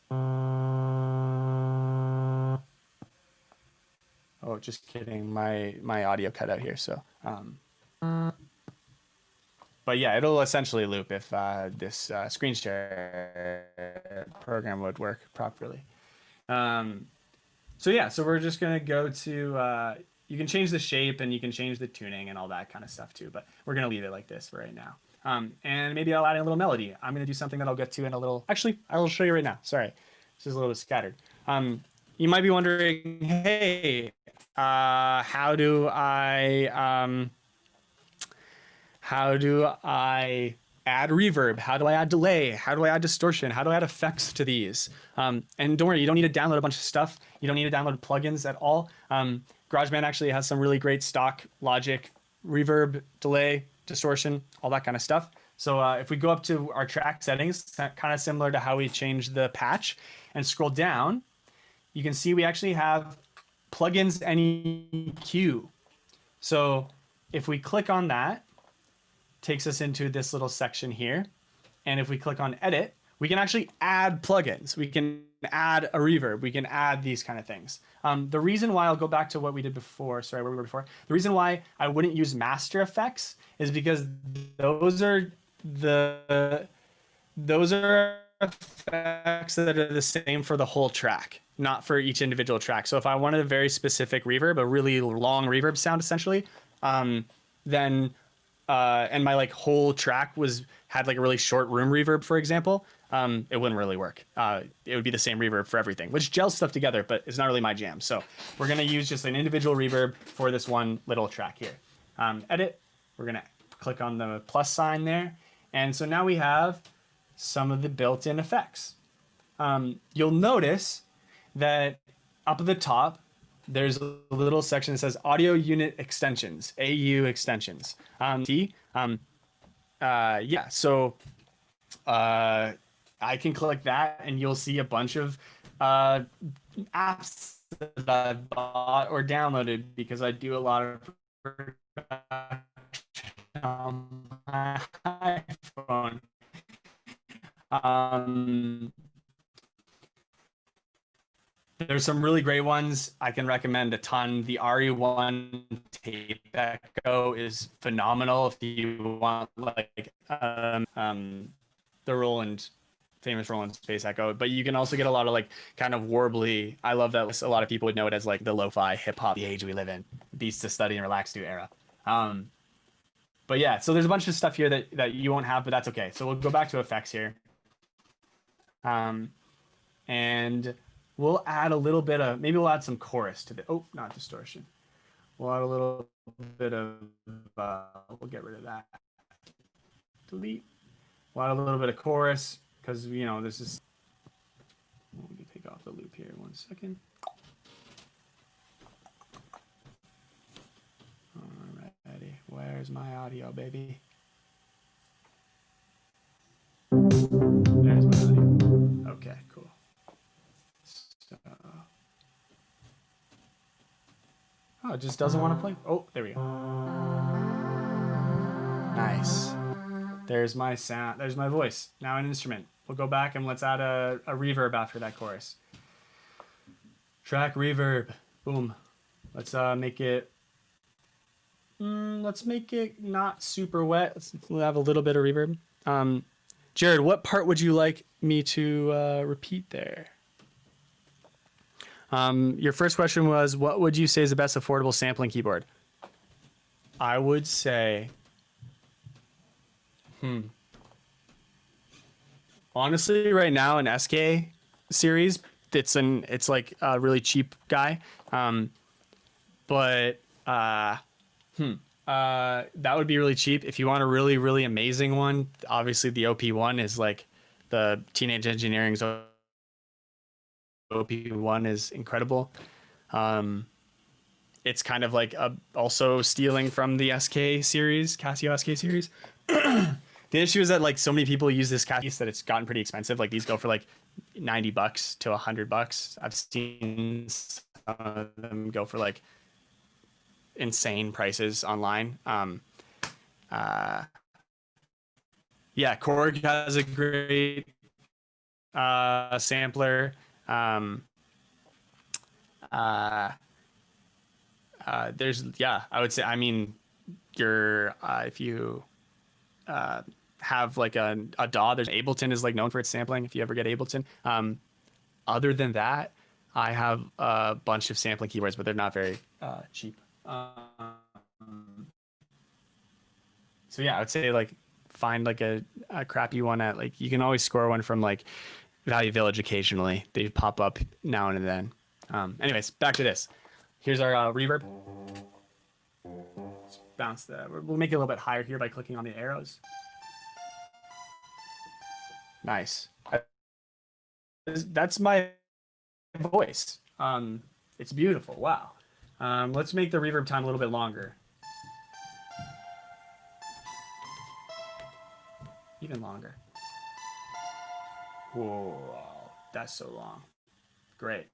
Oh, just kidding. My audio cut out here. So, but yeah, it'll essentially loop if this screen share program would work properly. So yeah, so we're just gonna go to. You can change the shape and you can change the tuning and all that kind of stuff too, but we're gonna leave it like this for right now. And maybe I'll add in a little melody. I'm gonna do something that I'll get to in a little. Actually, I will show you right now. Sorry, this is a little scattered. You might be wondering, hey, how do I add reverb? How do I add delay? How do I add distortion? How do I add effects to these? And don't worry, you don't need to download a bunch of stuff. You don't need to download plugins at all. GarageBand actually has some really great stock Logic, reverb, delay, distortion, all that kind of stuff. So if we go up to our track settings, kind of similar to how we changed the patch, and scroll down, you can see we actually have plugins and EQ. So if we click on that, takes us into this little section here. And if we click on edit, we can actually add plugins. We can add a reverb. We can add these kind of things. The reason why, I'll go back to what we did before, sorry, where we were before. The reason why I wouldn't use master effects is because those are effects that are the same for the whole track, not for each individual track. So if I wanted a very specific reverb, a really long reverb sound essentially, then and my like whole track had like a really short room reverb, for example, it wouldn't really work. It would be the same reverb for everything, which gels stuff together, but it's not really my jam. So we're gonna use just an individual reverb for this one little track here. Edit, we're gonna click on the plus sign there. And so now we have some of the built-in effects. You'll notice that up at the top, there's a little section that says audio unit extensions, AU extensions. Yeah, so I can click that and you'll see a bunch of apps that I've bought or downloaded because I do a lot of production on my iPhone. There's some really great ones. I can recommend a ton. The RE1 Tape Echo is phenomenal if you want like the famous Roland Space Echo. But you can also get a lot of like kind of warbly. I love that a lot of people would know it as like the lo-fi hip hop, the age we live in, beats to study and relax to era. But yeah, so there's a bunch of stuff here that you won't have, but that's okay. So we'll go back to effects here. And we'll add a little bit of, maybe we'll add some chorus to the, oh, not distortion. We'll add a little bit of, we'll get rid of that. Delete. We'll add a little bit of chorus because, you know, this is, let me take off the loop here 1 second. Alrighty, where's my audio, baby? There's my audio. Okay, cool. So, oh, it just doesn't want to play. Oh, there we go. Nice. There's my sound. There's my voice. Now an instrument. We'll go back and let's add a reverb after that chorus. Track reverb. Boom. Let's make it. Let's make it not super wet. Let's have a little bit of reverb. Jared, what part would you like me to repeat there? Your first question was, what would you say is the best affordable sampling keyboard? I would say, honestly, right now an SK series, it's like a really cheap guy, but that would be really cheap. If you want a really, really amazing one, obviously the OP1 is like the Teenage Engineering's OP1 is incredible. It's kind of like also stealing from the SK series, Casio SK series. The issue is that like so many people use this case that it's gotten pretty expensive. Like these go for like $90 to $100. I've seen some of them go for like insane prices online. Yeah, Korg has a great sampler. There's, yeah, I would say, I mean, if you have like a DAW, there's Ableton is like known for its sampling if you ever get Ableton. Other than that, I have a bunch of sampling keyboards, but they're not very cheap. So yeah, I would say like find like a crappy one at like, you can always score one from like Value Village occasionally. They pop up now and then. Anyways, back to this. Here's our reverb. Let's bounce we'll make it a little bit higher here by clicking on the arrows. Nice. That's my voice. It's beautiful. Wow. Let's make the reverb time a little bit longer. Even longer. Whoa, that's so long. Great.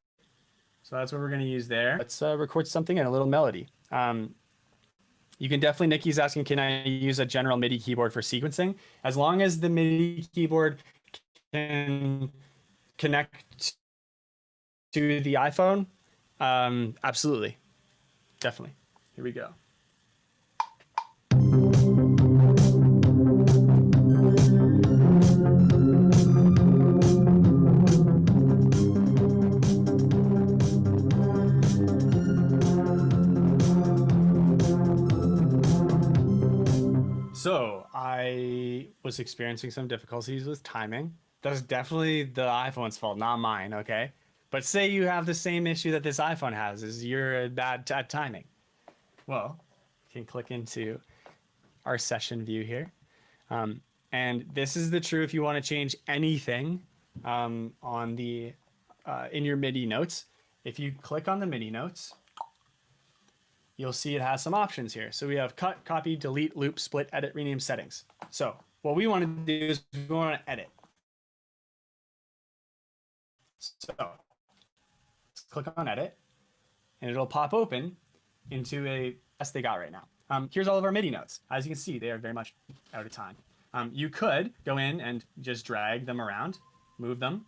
So that's what we're going to use there. Let's record something and a little melody. You can definitely, Nikki's asking, can I use a general MIDI keyboard for sequencing? As long as the MIDI keyboard can connect to the iPhone, absolutely. Definitely. Here we go. So I was experiencing some difficulties with timing. That's definitely the iPhone's fault, not mine, okay? But say you have the same issue that this iPhone has, is you're bad at timing. Well, you can click into our session view here. And this is the true if you want to change anything on the in your MIDI notes. If you click on the MIDI notes, you'll see it has some options here. So we have cut, copy, delete, loop, split, edit, rename, settings. So what we want to do is we want to edit. So let's click on edit, and it'll pop open into a test they got right now. Here's all of our MIDI notes. As you can see, they are very much out of time. You could go in and just drag them around, move them.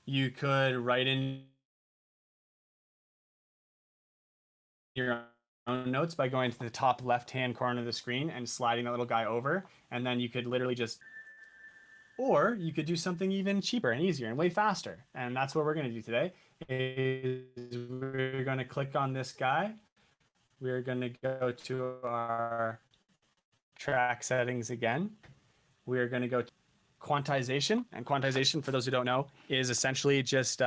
You could write in your own notes by going to the top left-hand corner of the screen and sliding that little guy over, and then you could literally just, or you could do something even cheaper and easier and way faster. And that's what we're going to do today. Is we're going to click on this guy. We're going to go to our track settings again. We're going to go to quantization, and quantization, for those who don't know, is essentially just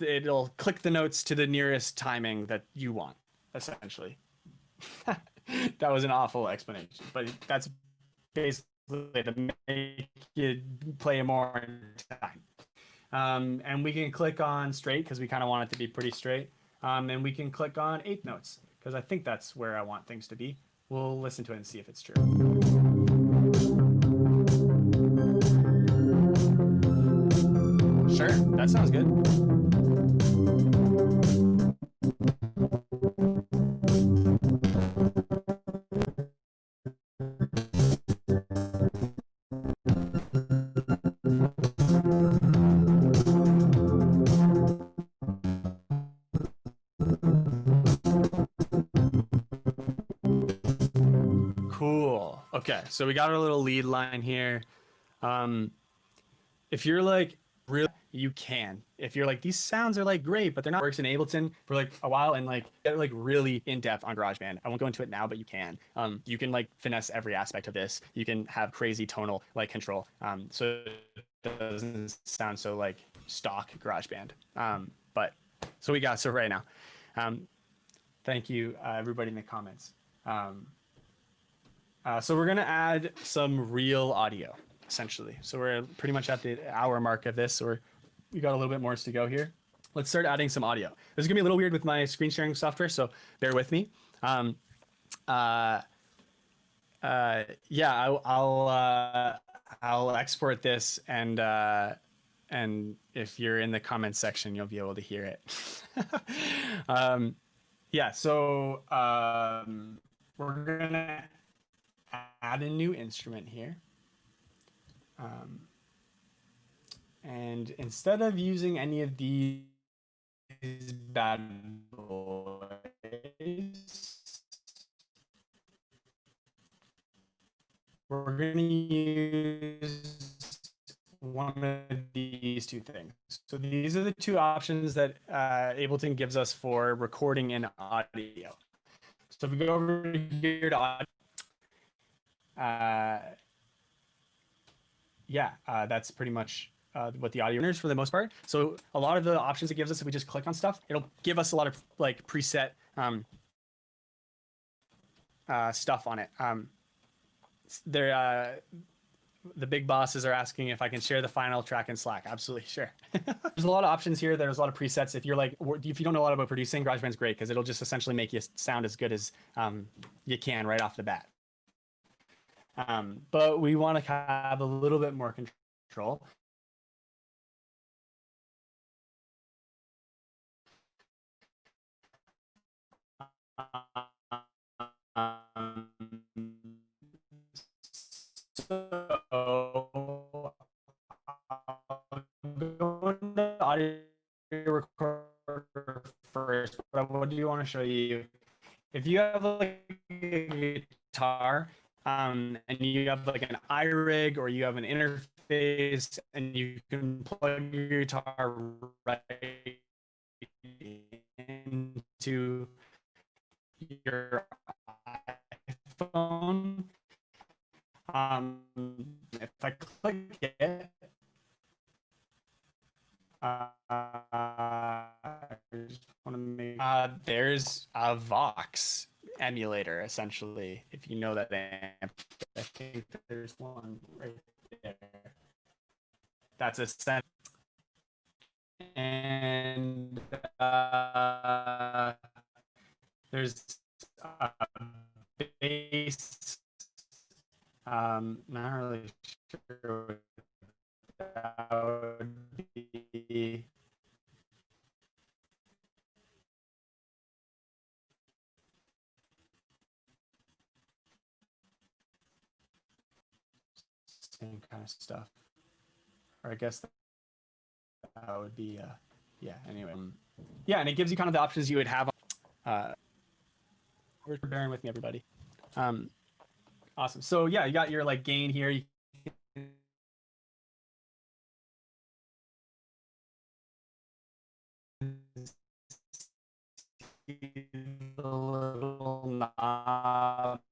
it'll click the notes to the nearest timing that you want, essentially. That was an awful explanation, but that's basically to make you play more in time. And we can click on straight because we kind of want it to be pretty straight. And we can click on eighth notes because I think that's where I want things to be. We'll listen to it and see if it's true. Sure, that sounds good. Okay, so we got our little lead line here. If you're like really, you can. If you're like, these sounds are like great, but they're not, works in Ableton for like a while and like get like really in depth on GarageBand. I won't go into it now, but you can. You can like finesse every aspect of this. You can have crazy tonal like control. So it doesn't sound so like stock GarageBand. But so we got so right now. Thank you, everybody in the comments. So we're gonna add some real audio, essentially. So we're pretty much at the hour mark of this, so we got a little bit more to go here. Let's start adding some audio. This is gonna be a little weird with my screen sharing software, so bear with me. Yeah, I'll export this, and if you're in the comments section, you'll be able to hear it. Yeah, so we're gonna add a new instrument here. And instead of using any of these bad boys, we're going to use one of these two things. So these are the two options that Ableton gives us for recording in audio. So if we go over here to audio, that's pretty much what the audio is for the most part. So a lot of the options it gives us, if we just click on stuff, it'll give us a lot of like preset stuff on it. The big bosses are asking if I can share the final track in Slack. Absolutely, sure. There's a lot of options here. There's a lot of presets. If you're like, if you don't know a lot about producing, GarageBand's great because it'll just essentially make you sound as good as you can right off the bat. But we want to have a little bit more control. So I'll go into audio recorder first, but what do you want to show you? If you have like a guitar and you have like an iRig or you have an interface and you can plug your guitar right into your iPhone, if I click it, there's a Vox emulator, essentially, if you know that amp. I think there's one right there. That's a set. And there's a bass. Not really sure what that would be. Same kind of stuff. Or I guess that would be, yeah, anyway. Yeah, and it gives you kind of the options you would have. We're bearing with me, everybody. Awesome. So yeah, you got your like gain here. You see the little knobs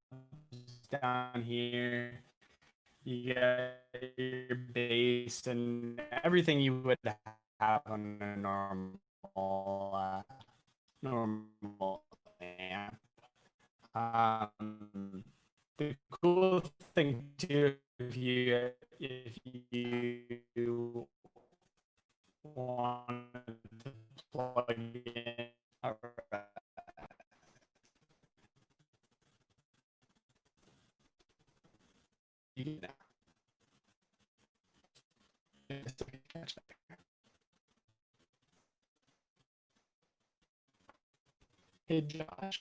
down here. You get your bass and everything you would have on a normal amp. The cool thing too, if you want to plug in a you can Hey Josh.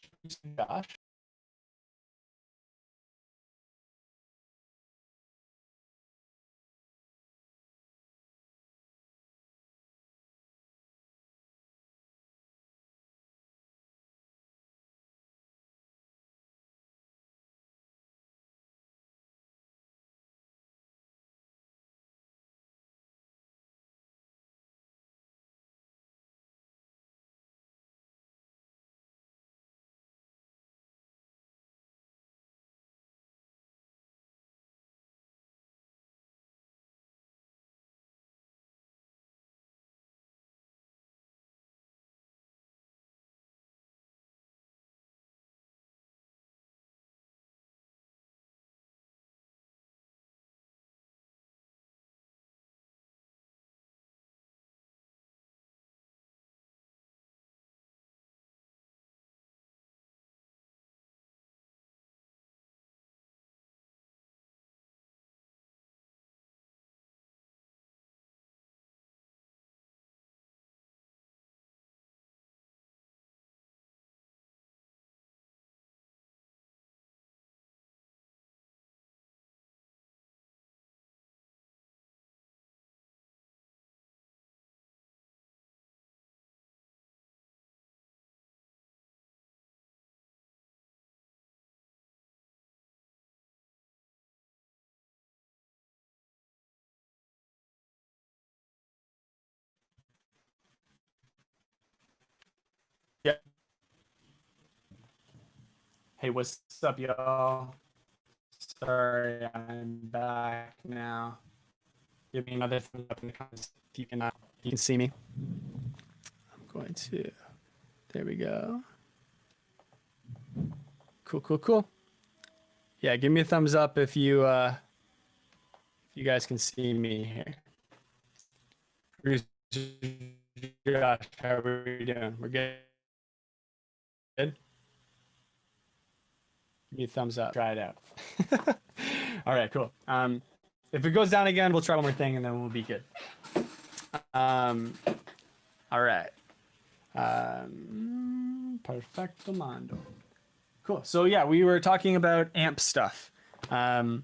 Hey, what's up, y'all? Sorry, I'm back now. Give me another thumbs up in the comments if you can see me. I'm going to, there we go. Cool, cool, cool. Yeah, give me a thumbs up if you guys can see me here. Josh, how are we doing? We're good? Good? Give me a thumbs up. Try it out. All right, cool. If it goes down again, we'll try one more thing and then we'll be good. All right. Perfecto mando. Cool. So yeah, we were talking about amp stuff. Awesome.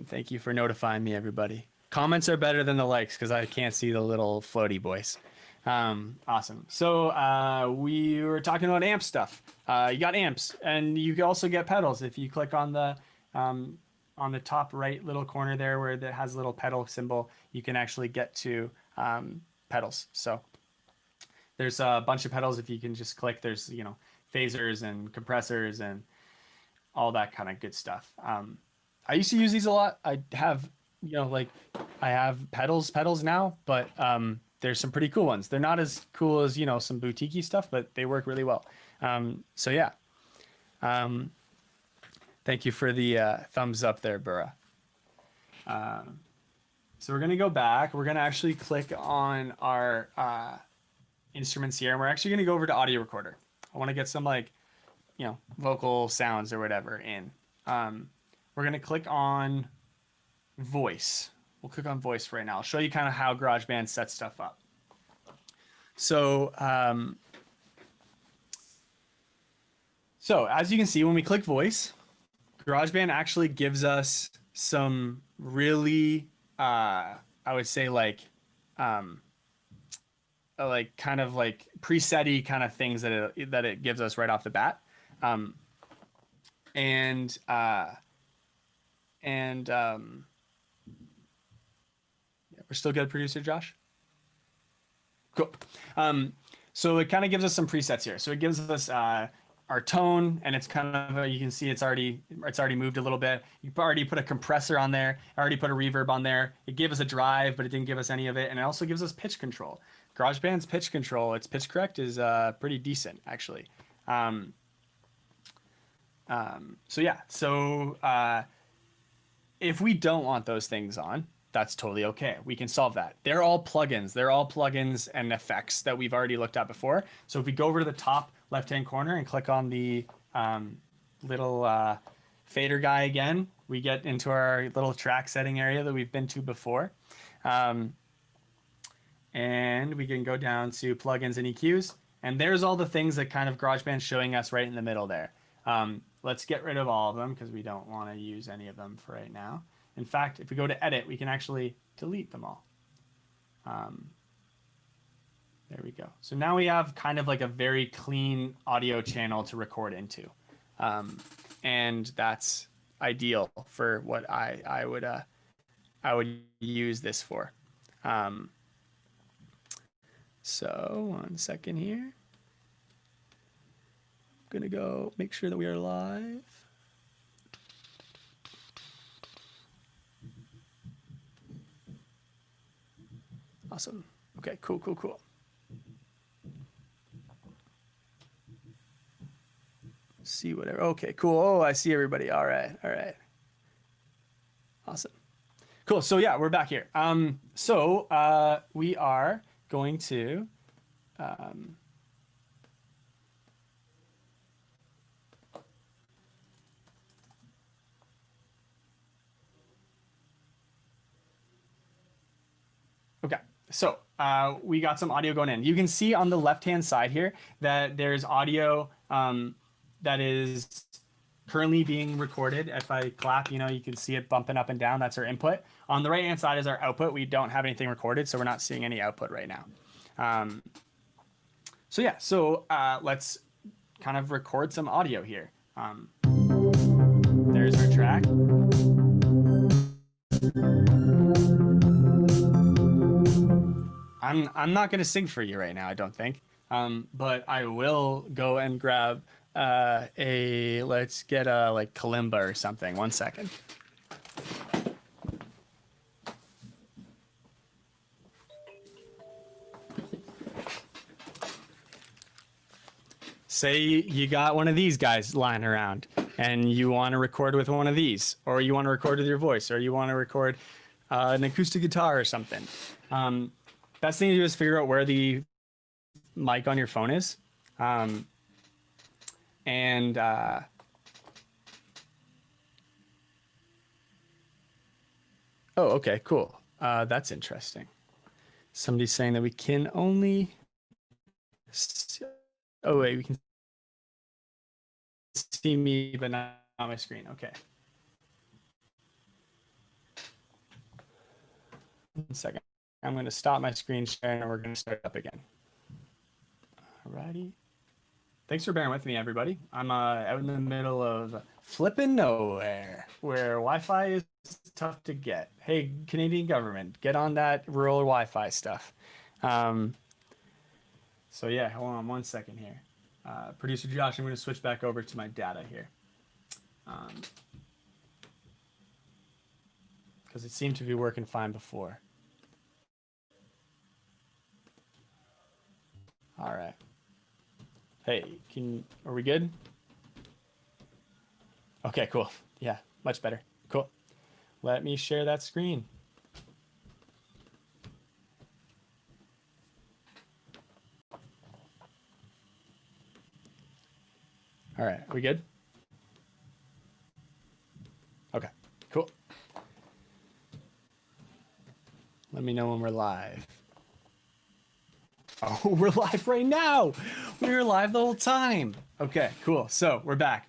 Thank you for notifying me, everybody. Comments are better than the likes because I can't see the little floaty boys. Awesome. So we were talking about amp stuff. You got amps, and you can also get pedals if you click on the top right little corner there where it has a little pedal symbol. You can actually get to pedals. So there's a bunch of pedals. If you can just click, there's phasers and compressors and all that kind of good stuff. I used to use these a lot. I have I have pedals now, but there's some pretty cool ones. They're not as cool as some boutique-y stuff, but they work really well. So yeah, thank you for the thumbs up there, Burra. So we're gonna go back. We're gonna actually click on our instruments here, and we're actually gonna go over to audio recorder. I want to get some vocal sounds or whatever in. We're gonna click on voice. We'll click on voice right now. I'll show you kind of how GarageBand sets stuff up. So as you can see, when we click voice, GarageBand actually gives us some really, I would say kind of preset-y kind of things that it gives us right off the bat. Yeah, we're still good, producer Josh? Cool. So it kind of gives us some presets here. So it gives us our tone, and it's kind of, you can see it's already moved a little bit. You already put a compressor on there. I already put a reverb on there. It gave us a drive, but it didn't give us any of it. And it also gives us pitch control. GarageBand's pitch control, its pitch correct is pretty decent, actually. So yeah, if we don't want those things on, that's totally okay. We can solve that. They're all plugins. They're all plugins and effects that we've already looked at before. So if we go over to the top left-hand corner and click on the little fader guy again, we get into our little track setting area that we've been to before. And we can go down to plugins and EQs. And there's all the things that kind of GarageBand's showing us right in the middle there. Let's get rid of all of them because we don't want to use any of them for right now. In fact, if we go to edit, we can actually delete them all. There we go. So now we have kind of like a very clean audio channel to record into. And that's ideal for what I would use this for. So 1 second here. I'm gonna go make sure that we are live. Awesome. Okay, cool. See whatever. Okay, cool. Oh, I see everybody. All right. Awesome. Cool. So yeah, we're back here. We are going to okay. So we got some audio going in. You can see on the left-hand side here that there's audio that is currently being recorded. If I clap, you can see it bumping up and down. That's our input. On the right-hand side is our output. We don't have anything recorded, so we're not seeing any output right now. Let's kind of record some audio here. There's our track. I'm not going to sing for you right now, I don't think. But I will go and grab let's get a like kalimba or something. 1 second. Say you got one of these guys lying around and you want to record with one of these, or you want to record with your voice, or you want to record an acoustic guitar or something. Best thing to do is figure out where the mic on your phone is. Oh, okay, cool. That's interesting. Somebody's saying that we can only... Oh, wait, we can see me, but not on my screen. Okay. 1 second. I'm going to stop my screen sharing and we're going to start up again. Alrighty. Thanks for bearing with me, everybody. I'm out in the middle of flipping nowhere where Wi-Fi is tough to get. Hey, Canadian government, get on that rural Wi-Fi stuff. So yeah, hold on 1 second here. Producer Josh, I'm going to switch back over to my data here. Because it seemed to be working fine before. All right. Hey, are we good? Okay, cool. Yeah, much better. Cool. Let me share that screen. All right, are we good? Okay, cool. Let me know when we're live. Oh, we're live right now. We were live the whole time. Okay, cool. So we're back.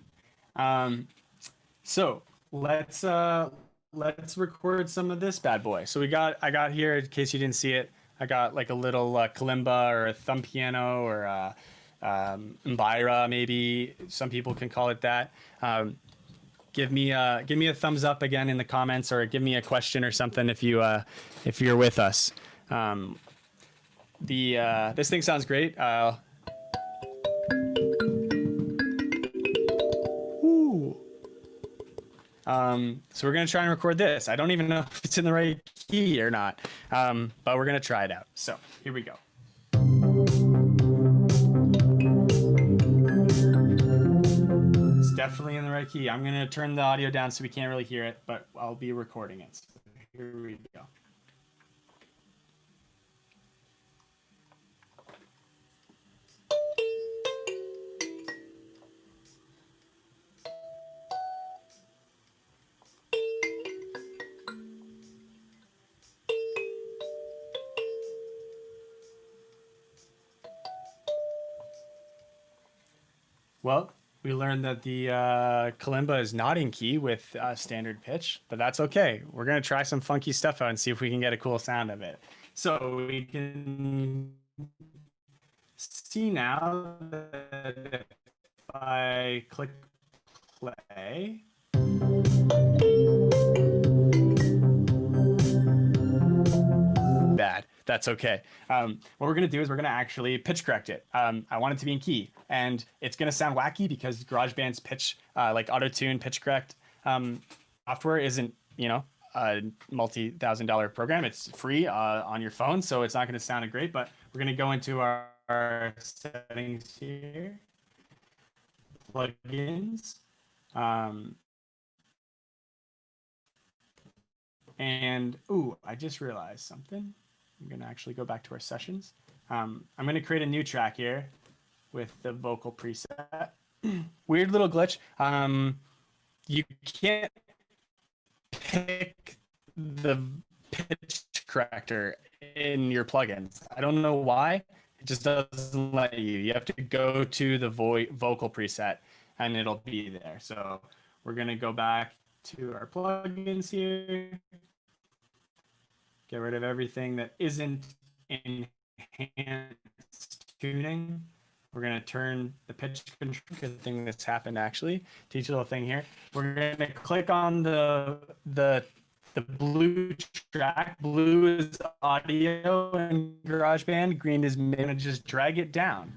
So let's record some of this bad boy. So I got here, in case you didn't see it, I got like a little kalimba or a thumb piano or a mbira, maybe some people can call it that. Give me a thumbs up again in the comments, or give me a question or something if you're with us. This thing sounds great. So we're gonna try and record this. I don't even know if it's in the right key or not, but we're gonna try it out. So here we go. It's definitely in the right key. I'm gonna turn the audio down so we can't really hear it, but I'll be recording it. So here we go. Well, we learned that the kalimba is not in key with standard pitch, but that's okay. We're going to try some funky stuff out and see if we can get a cool sound of it. So we can see now that if I click play, bad. That's okay. What we're going to do is we're going to actually pitch correct it. I want it to be in key, and it's going to sound wacky because GarageBand's pitch, like auto-tune, pitch correct software isn't, a multi-$1,000 program. It's free on your phone, so it's not going to sound great, but we're going to go into our settings here, plugins, and I just realized something. I'm going to actually go back to our sessions. I'm going to create a new track here with the vocal preset. Weird little glitch. You can't pick the pitch corrector in your plugins. I don't know why. It just doesn't let you. You have to go to the vocal preset and it'll be there. So we're going to go back to our plugins here. Get rid of everything that isn't enhanced tuning. We're going to turn the pitch control. Good thing that's happened actually. Teach a little thing here. We're going to click on the blue track. Blue is audio and GarageBand. Green is mid. And just drag it down.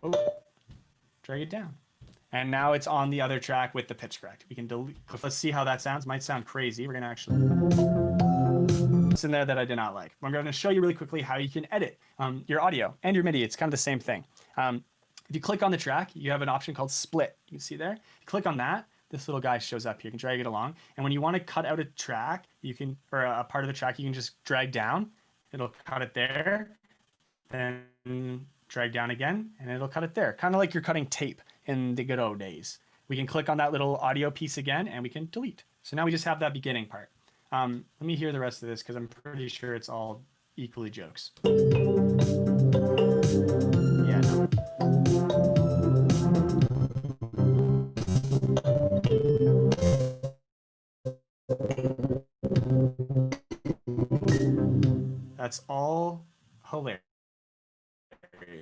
Oh, drag it down. And now it's on the other track with the pitch correct. We can delete. Let's see how that sounds. Might sound crazy. We're going to actually... What's in there that I did not like? I'm going to show you really quickly how you can edit your audio and your MIDI. It's kind of the same thing. If you click on the track, you have an option called split. You can see there. Click on that. This little guy shows up here. You can drag it along. And when you want to cut out a track, you can, or a part of the track, you can just drag down. It'll cut it there. Then drag down again, and it'll cut it there. Kind of like you're cutting tape in the good old days. We can click on that little audio piece again, and we can delete. So now we just have that beginning part. Let me hear the rest of this, because I'm pretty sure it's all equally jokes. Yeah, no. That's all hilarious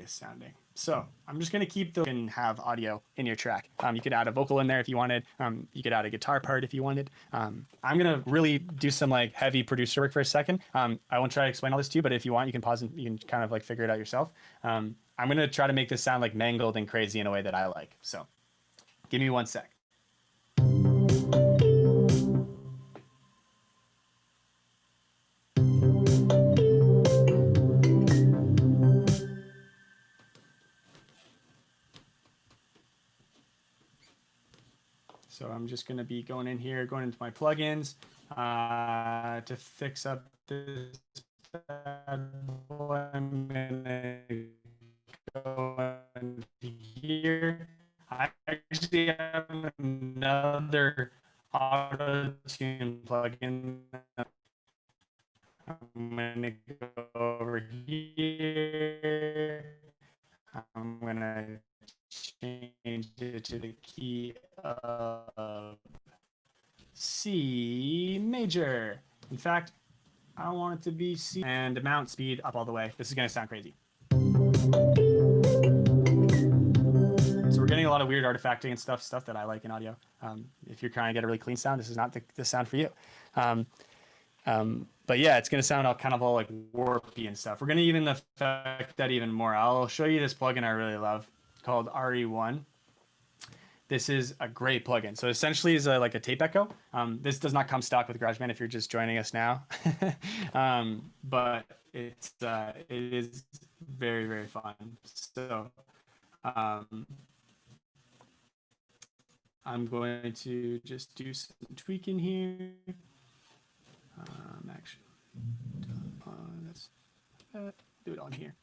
sounding. So I'm just going to keep those and have audio in your track. You could add a vocal in there if you wanted. You could add a guitar part if you wanted. I'm going to really do some like heavy producer work for a second. I won't try to explain all this to you, but if you want, you can pause and you can kind of like figure it out yourself. I'm going to try to make this sound like mangled and crazy in a way that I like. So give me 1 sec. So I'm just going to be going in here, going into my plugins to fix up this bad boy. I'm going to go into here. I actually have another auto-tune plugin. I'm going to go over here. I'm going to change it to the key of C major. In fact, I want it to be C and amount speed up all the way. This is going to sound crazy. So we're getting a lot of weird artifacting and stuff that I like in audio. If you're trying to get a really clean sound, this is not the sound for you. But yeah, it's going to sound all kind of all like warpy and stuff. We're going to even affect that even more. I'll show you this plugin I really love called RE1. This is a great plugin. So essentially is like a tape echo. This does not come stock with GarageBand if you're just joining us now. But it is very, very fun. So I'm going to just do some tweaking here. Actually, let's do it on here.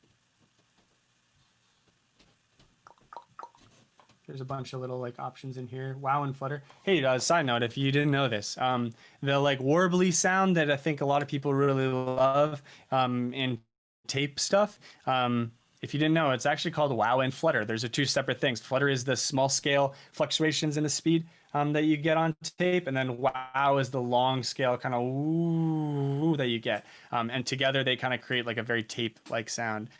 There's a bunch of little like options in here. Wow and Flutter. Hey, side note, if you didn't know this, the like warbly sound that I think a lot of people really love in tape stuff. If you didn't know, it's actually called wow and flutter. There's two separate things. Flutter is the small scale fluctuations in the speed that you get on tape, and then wow is the long scale kind of ooh that you get. And together they kind of create like a very tape-like sound.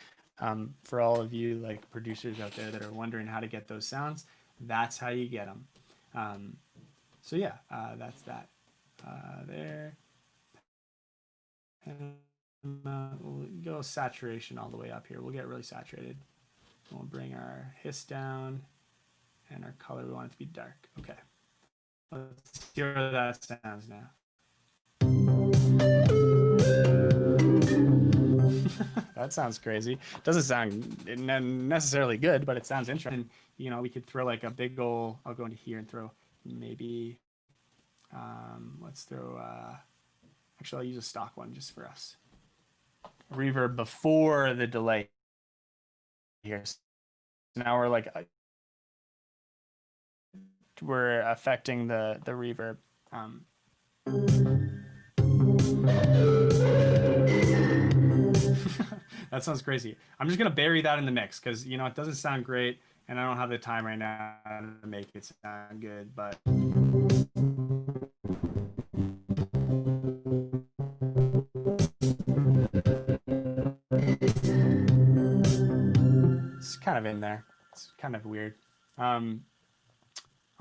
For all of you like producers out there that are wondering how to get those sounds, that's how you get them. So yeah, that's that there. And we'll go saturation all the way up here. We'll get really saturated. We'll bring our hiss down, and our color, we want it to be dark. Okay. Let's hear how that sounds now. That sounds crazy. Doesn't sound necessarily good, but it sounds interesting. You know, we could throw like a big ol', I'll go into here and throw maybe, let's throw, actually I'll use a stock one just for us. Reverb before the delay here. So now we're like, we're affecting the reverb. That sounds crazy. I'm just gonna bury that in the mix because you know it doesn't sound great, and I don't have the time right now to make it sound good. But it's kind of in there. It's kind of weird. I'm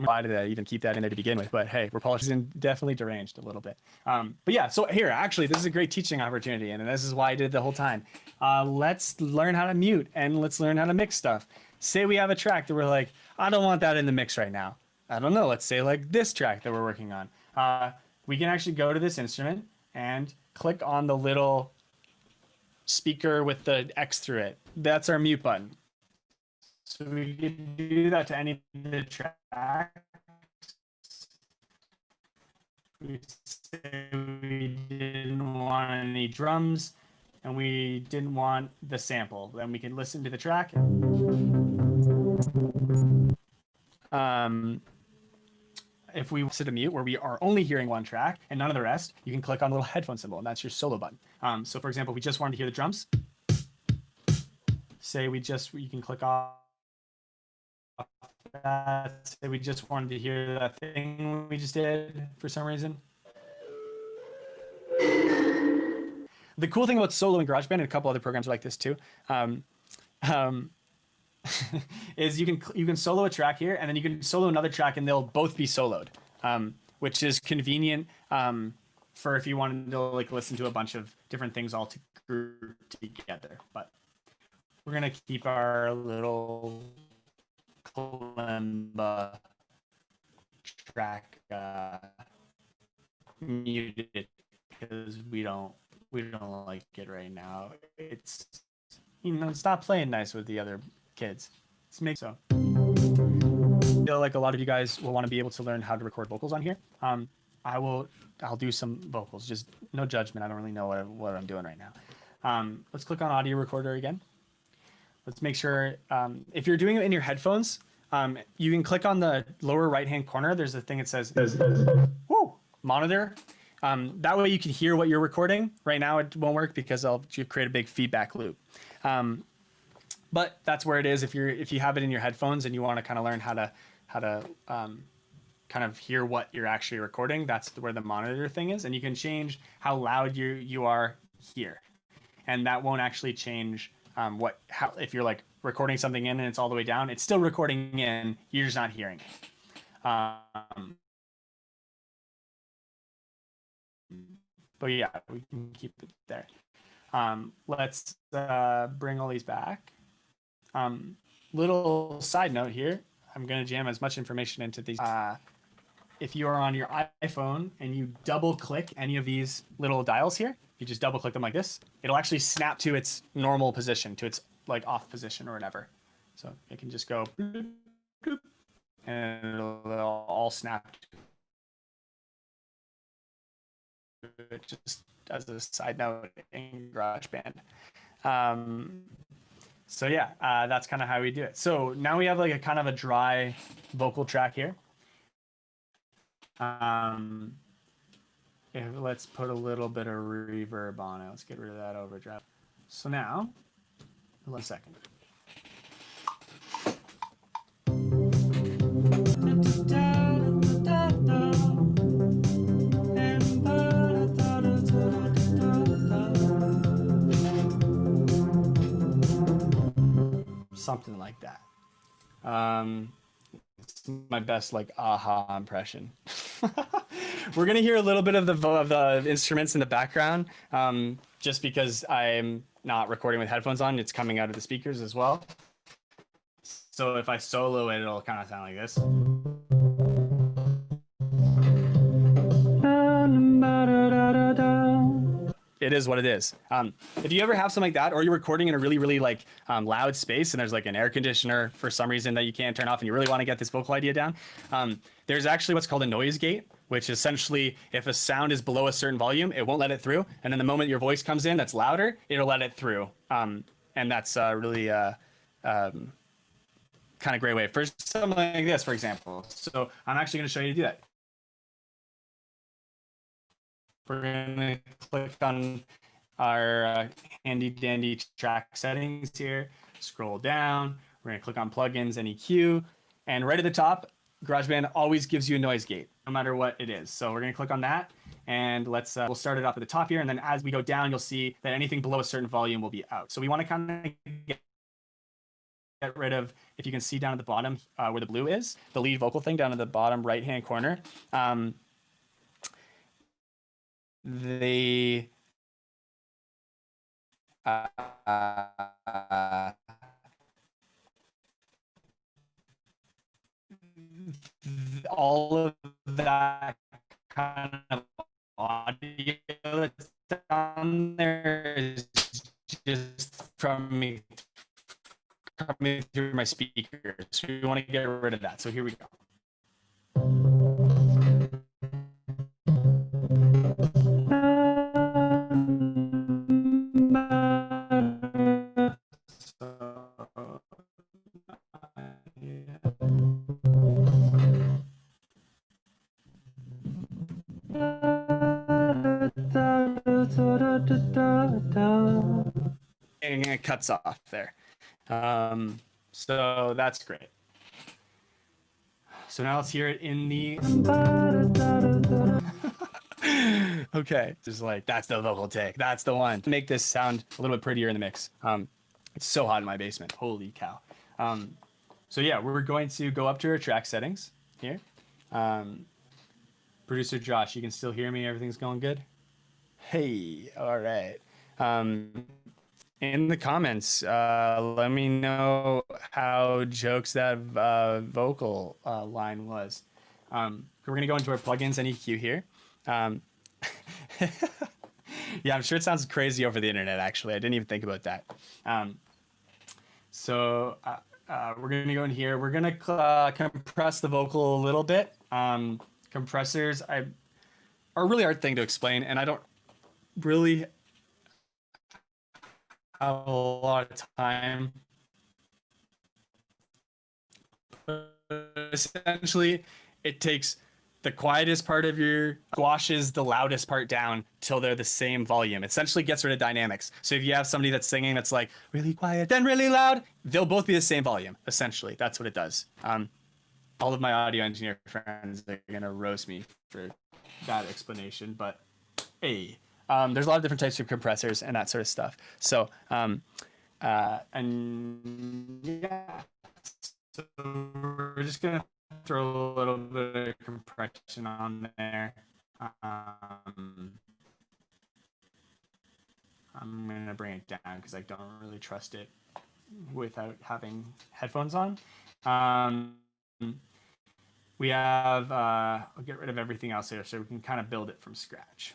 glad to even keep that in there to begin with, but hey, we're polishing definitely deranged a little bit. But yeah, so here, actually, this is a great teaching opportunity, and this is why I did it the whole time. Let's learn how to mute, and let's learn how to mix stuff. say we have a track that we're like, I don't want that in the mix right now. I don't know. Let's say like this track that we're working on. We can actually go to this instrument and click on the little speaker with the X through it. That's our mute button. So we can do that to any of the tracks. We say we didn't want any drums and we didn't want the sample. Then we can listen to the track. If we set a mute where we are only hearing one track and none of the rest, you can click on the little headphone symbol, and that's your solo button. So for example, we just wanted to hear the drums. Say you can click off that. Say we just wanted to hear that thing we just did for some reason. The cool thing about solo in GarageBand, and a couple other programs like this too, is you can solo a track here, and then you can solo another track, and they'll both be soloed, which is convenient for if you wanted to like listen to a bunch of different things all together. But we're gonna keep our little kalimba track muted because we don't like it right now. It's, it's not playing nice with the other kids. Let's make so. I feel like a lot of you guys will want to be able to learn how to record vocals on here. I'll do some vocals, just no judgment. I don't really know what I'm doing right now. Let's click on audio recorder again. Let's make sure, if you're doing it in your headphones, you can click on the lower right-hand corner. There's a thing that says woo, monitor. That way you can hear what you're recording. Right now it won't work because I'll create a big feedback loop. But that's where it is if you have it in your headphones and you want to kind of learn how to kind of hear what you're actually recording. That's where the monitor thing is, and you can change how loud you are here, and that won't actually change if you're like recording something in and it's all the way down. It's still recording in. You're just not hearing it. But yeah, we can keep it there. Let's bring all these back. Little side note here, I'm going to jam as much information into these. If you are on your iPhone and you double click any of these little dials here, if you just double click them like this, it'll actually snap to its normal position, to its like off position or whatever. So it can just go bloop, bloop, and it'll all snap. Just as a side note in GarageBand. So yeah, that's kind of how we do it. So now we have like a kind of a dry vocal track here. Let's put a little bit of reverb on it. Let's get rid of that overdrive. So now, 1 second. Something like that. It's my best like aha impression. We're gonna hear a little bit of the instruments in the background, just because I'm not recording with headphones on. It's coming out of the speakers as well. So if I solo it, it'll kind of sound like this. It is what it is. If you ever have something like that, or you're recording in a really, really like loud space and there's like an air conditioner for some reason that you can't turn off and you really want to get this vocal idea down, there's actually what's called a noise gate, which essentially if a sound is below a certain volume, it won't let it through. And then the moment your voice comes in that's louder, it'll let it through. And that's really kind of great way for something like this, for example. So I'm actually going to show you to do that. We're going to click on our handy dandy track settings here, scroll down, we're going to click on plugins and EQ, and right at the top, GarageBand always gives you a noise gate, no matter what it is. So we're going to click on that, and we'll start it off at the top here, and then as we go down, you'll see that anything below a certain volume will be out. So we want to kind of get rid of, if you can see down at the bottom where the blue is, the lead vocal thing down at the bottom right-hand corner. The all of that kind of audio that's down there is just from me coming through my speakers. So we want to get rid of that. So here we go. And it cuts off there. So that's great. So now let's hear it in the. Okay, just like that's the vocal take. That's the one. To make this sound a little bit prettier in the mix. It's so hot in my basement. Holy cow. So yeah, we're going to go up to our track settings here. Producer Josh, you can still hear me? Everything's going good? Hey, all right. In the comments, let me know how jokes that vocal line was. We're going to go into our plugins and EQ here. Yeah, I'm sure it sounds crazy over the internet, actually. I didn't even think about that. So we're going to go in here. We're going to compress the vocal a little bit. Compressors are a really hard thing to explain, and I don't really have a lot of time. But essentially, it takes the quietest part of your squashes the loudest part down till they're the same volume. It essentially gets rid of dynamics. So if you have somebody that's singing that's like really quiet, then really loud, they'll both be the same volume. Essentially, that's what it does. All of my audio engineer friends are gonna roast me for that explanation, but hey, there's a lot of different types of compressors and that sort of stuff. So, and yeah, so we're just gonna throw a little bit of compression on there. I'm gonna bring it down because I don't really trust it without having headphones on. We have, I'll get rid of everything else here so we can kind of build it from scratch.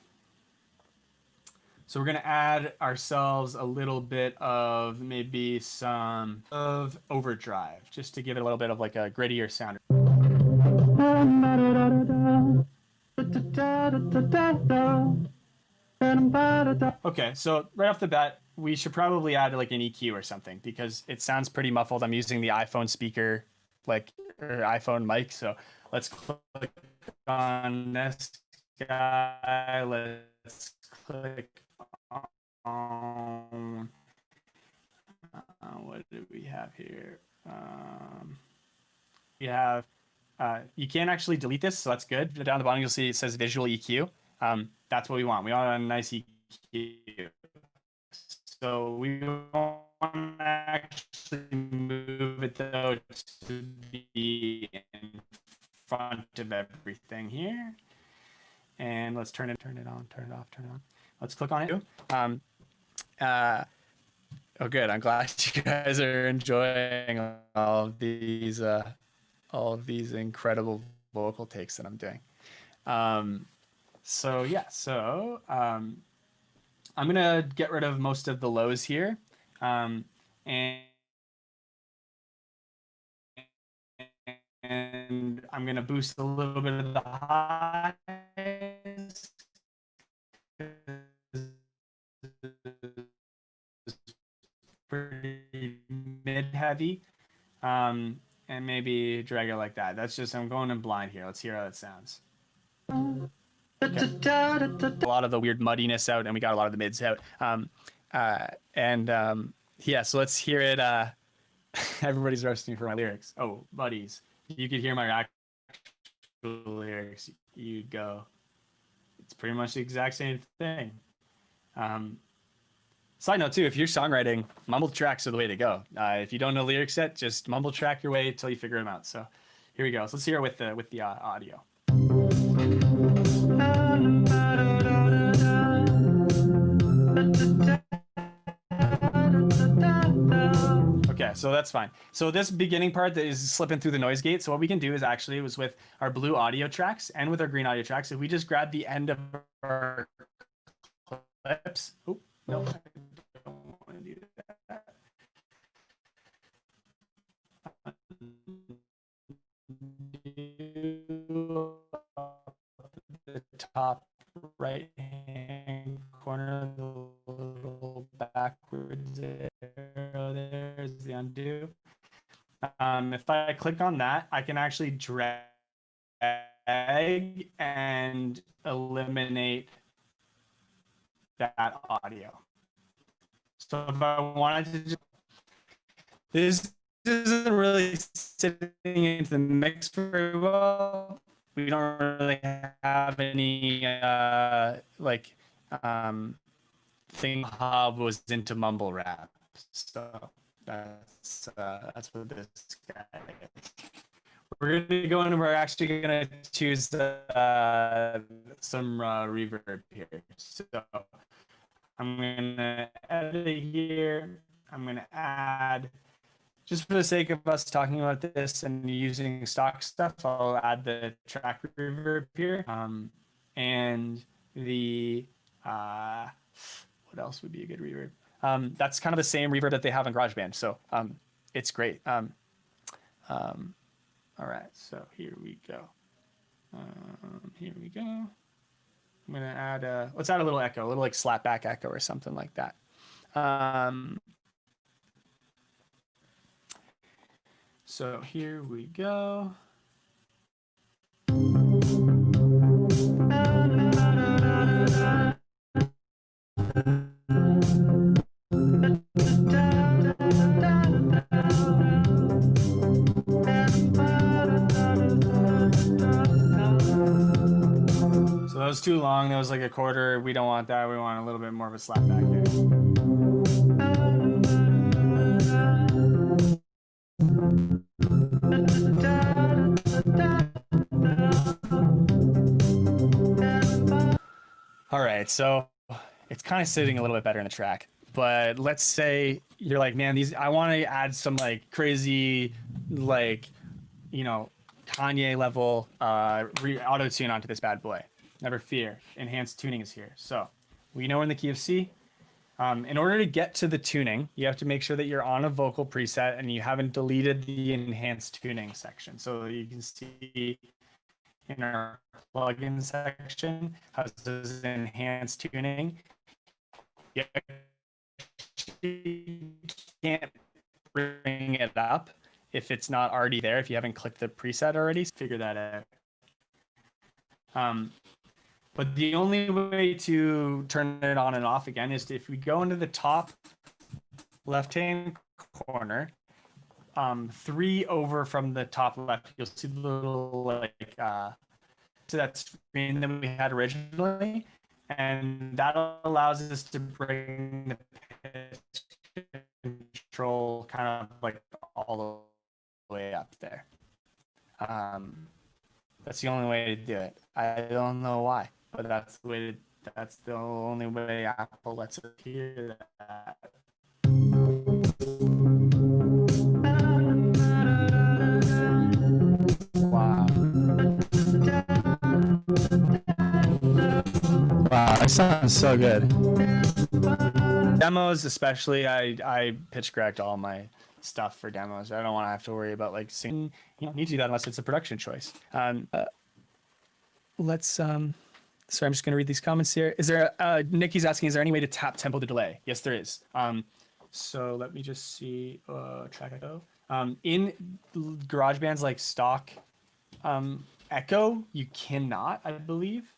So we're going to add ourselves a little bit of maybe some of overdrive, just to give it a little bit of like a grittier sound. Okay, so right off the bat, we should probably add like an EQ or something because it sounds pretty muffled. I'm using the iPhone speaker, like, or iPhone mic. So let's click on this guy. Let's click on, what do we have here? We have, you can't actually delete this, so that's good. Down the bottom, you'll see it says visual EQ. That's what we want. We want a nice EQ. So we want to actually move it though to be in front of everything here. And let's turn it on, turn it off, turn it on. Let's click on it. Oh, good. I'm glad you guys are enjoying all of these incredible vocal takes that I'm doing. So yeah, so I'm gonna get rid of most of the lows here, and I'm gonna boost a little bit of the highs. Pretty mid-heavy, and maybe drag it like that. That's just, I'm going in blind here. Let's hear how it sounds. Okay. A lot of the weird muddiness out, and we got a lot of the mids out. Yeah, so let's hear it. Everybody's roasting for my lyrics. Oh, buddies, you could hear my actual lyrics. You'd go, it's pretty much the exact same thing. Side note too, if you're songwriting, mumble tracks are the way to go. If you don't know lyrics yet, just mumble track your way until you figure them out. So here we go. So let's hear it with the audio. Okay, so that's fine. So this beginning part that is slipping through the noise gate. So what we can do is actually, it was with our blue audio tracks and with our green audio tracks, if we just grab the end of our clips. Oh, no, I don't want to do that. The top right hand corner, the little backwards arrow there is the undo. If I click on that, I can actually drag and eliminate that audio. So if I wanted to just, this isn't really sitting into the mix very well. We don't really have any thing hub was into mumble rap. So that's what this guy is. We're gonna go in and we're actually gonna choose some reverb here. So I'm gonna edit it here. I'm gonna add, just for the sake of us talking about this and using stock stuff, I'll add the track reverb here. And the what else would be a good reverb? That's kind of the same reverb that they have in GarageBand, so it's great. All right, so here we go. Here we go. I'm gonna add let's add a little echo, a little like slapback echo or something like that. So here we go. So that was too long. That was like a quarter. We don't want that. We want a little bit more of a slapback here. All right, so it's kind of sitting a little bit better in the track. But let's say you're like, man, I want to add some like crazy, like, Kanye level auto tune onto this bad boy. Never fear, enhanced tuning is here. So we know we're in the key of C. In order to get to the tuning, you have to make sure that you're on a vocal preset and you haven't deleted the enhanced tuning section. So you can see in our plugin section how it says enhanced tuning. You can't bring it up if it's not already there, if you haven't clicked the preset already. Figure that out. But the only way to turn it on and off again is if we go into the top left-hand corner, 3 over from the top left, you'll see the little to that screen that we had originally, and that allows us to bring the pitch control kind of like all the way up there. That's the only way to do it. I don't know why, but that's the only way Apple lets us hear that. Wow. Wow, that sounds so good. Demos, especially, I pitch correct all my stuff for demos. I don't want to have to worry about like singing. You don't need to do that unless it's a production choice. Let's sorry, I'm just gonna read these comments here. Is there Nikki's asking, is there any way to tap tempo to delay? Yes, there is. So let me just see track echo. In GarageBand's like stock echo, you cannot, I believe.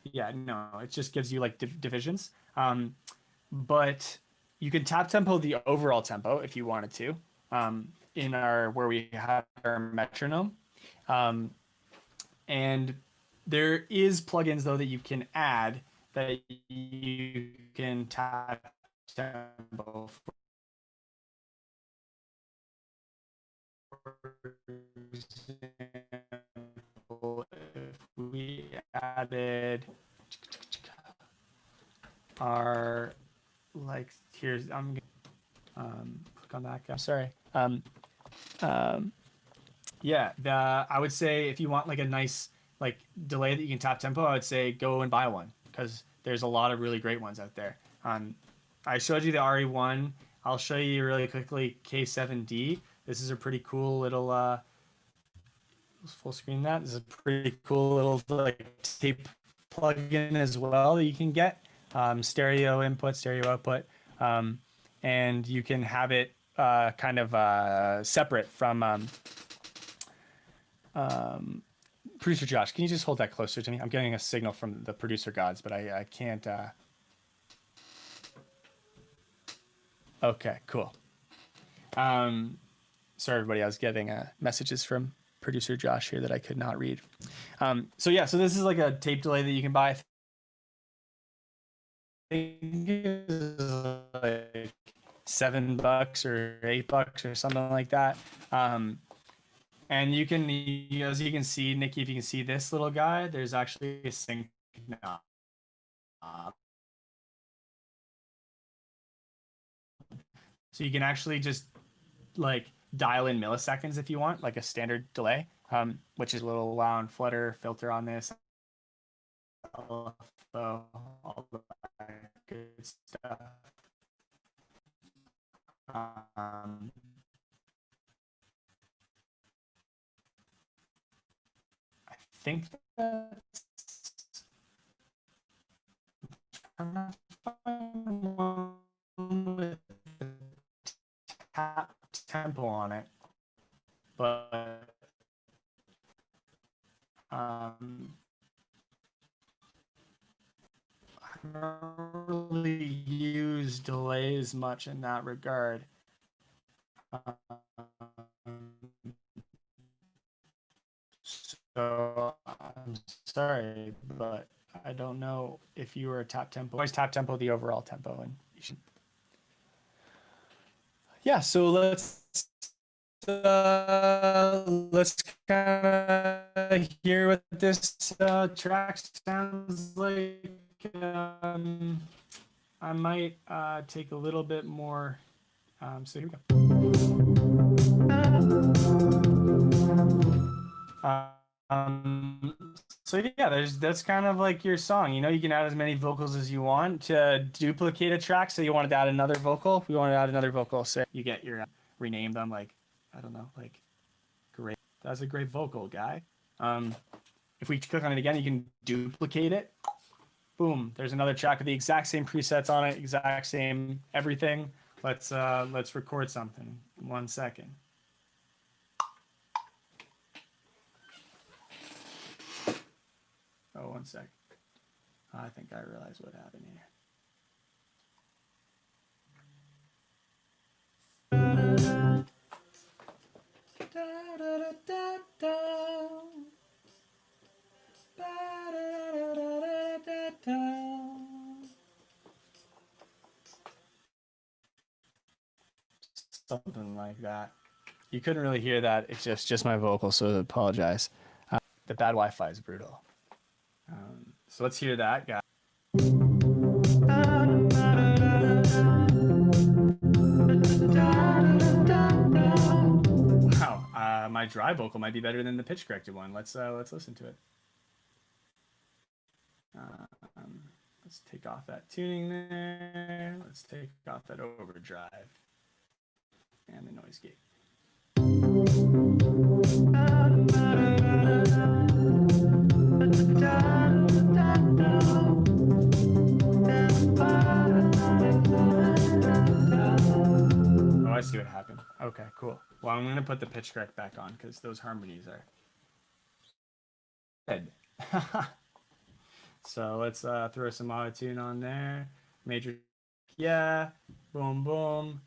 Yeah, no, it just gives you like divisions. But you can tap tempo the overall tempo if you wanted to, in our where we have our metronome. And there is plugins though that you can add that you can tap tempo for example, if we added our here's I'm click on that guy. I'm sorry. Yeah, I would say if you want like a nice like delay that you can tap tempo, I would say go and buy one because there's a lot of really great ones out there. I showed you the RE1. I'll show you really quickly K7D. This is a pretty cool little full screen that. This is a pretty cool little like tape plugin as well that you can get. Stereo input, stereo output, and you can have it kind of separate from producer Josh. Can you just hold that closer to me? I'm getting a signal from the producer gods, but I can't. Okay, cool. Sorry, everybody. I was getting messages from producer Josh here that I could not read. So yeah, so this is like a tape delay that you can buy. I think it's like $7 or $8 or something like that. And you can, as you can see, Nikki, if you can see this little guy, there's actually a sync knob. So you can actually just like dial in milliseconds if you want, like a standard delay, which is a little wow and flutter filter on this. All that good stuff. I think that's I'm trying to find one with tap tempo on it, but I don't really use delays much in that regard. So I'm sorry, but I don't know if you were a tap tempo. Always tap tempo the overall tempo, and you should. Yeah, so let's kind of hear what this track sounds like. I might take a little bit more. So here we go. So yeah, that's kind of like your song. You know, you can add as many vocals as you want to duplicate a track. So you wanted to add another vocal. If we want to add another vocal, say you get your rename them like I don't know, like great. That's a great vocal guy. If we click on it again, you can duplicate it. Boom, there's another track with the exact same presets on it, exact same everything. Let's record something. 1 second. Oh, 1 sec. I think I realized what happened here. Something like that. You couldn't really hear that. It's just my vocal, so I apologize. The bad Wi-Fi is brutal. So let's hear that guy. Wow, my dry vocal might be better than the pitch corrected one. Let's listen to it. Let's take off that tuning there. Let's take off that overdrive and the noise gate. Oh, I see what happened. Okay, cool. Well, I'm going to put the pitch correct back on because those harmonies are good. So let's throw some auto tune on there. Major, yeah, boom, boom.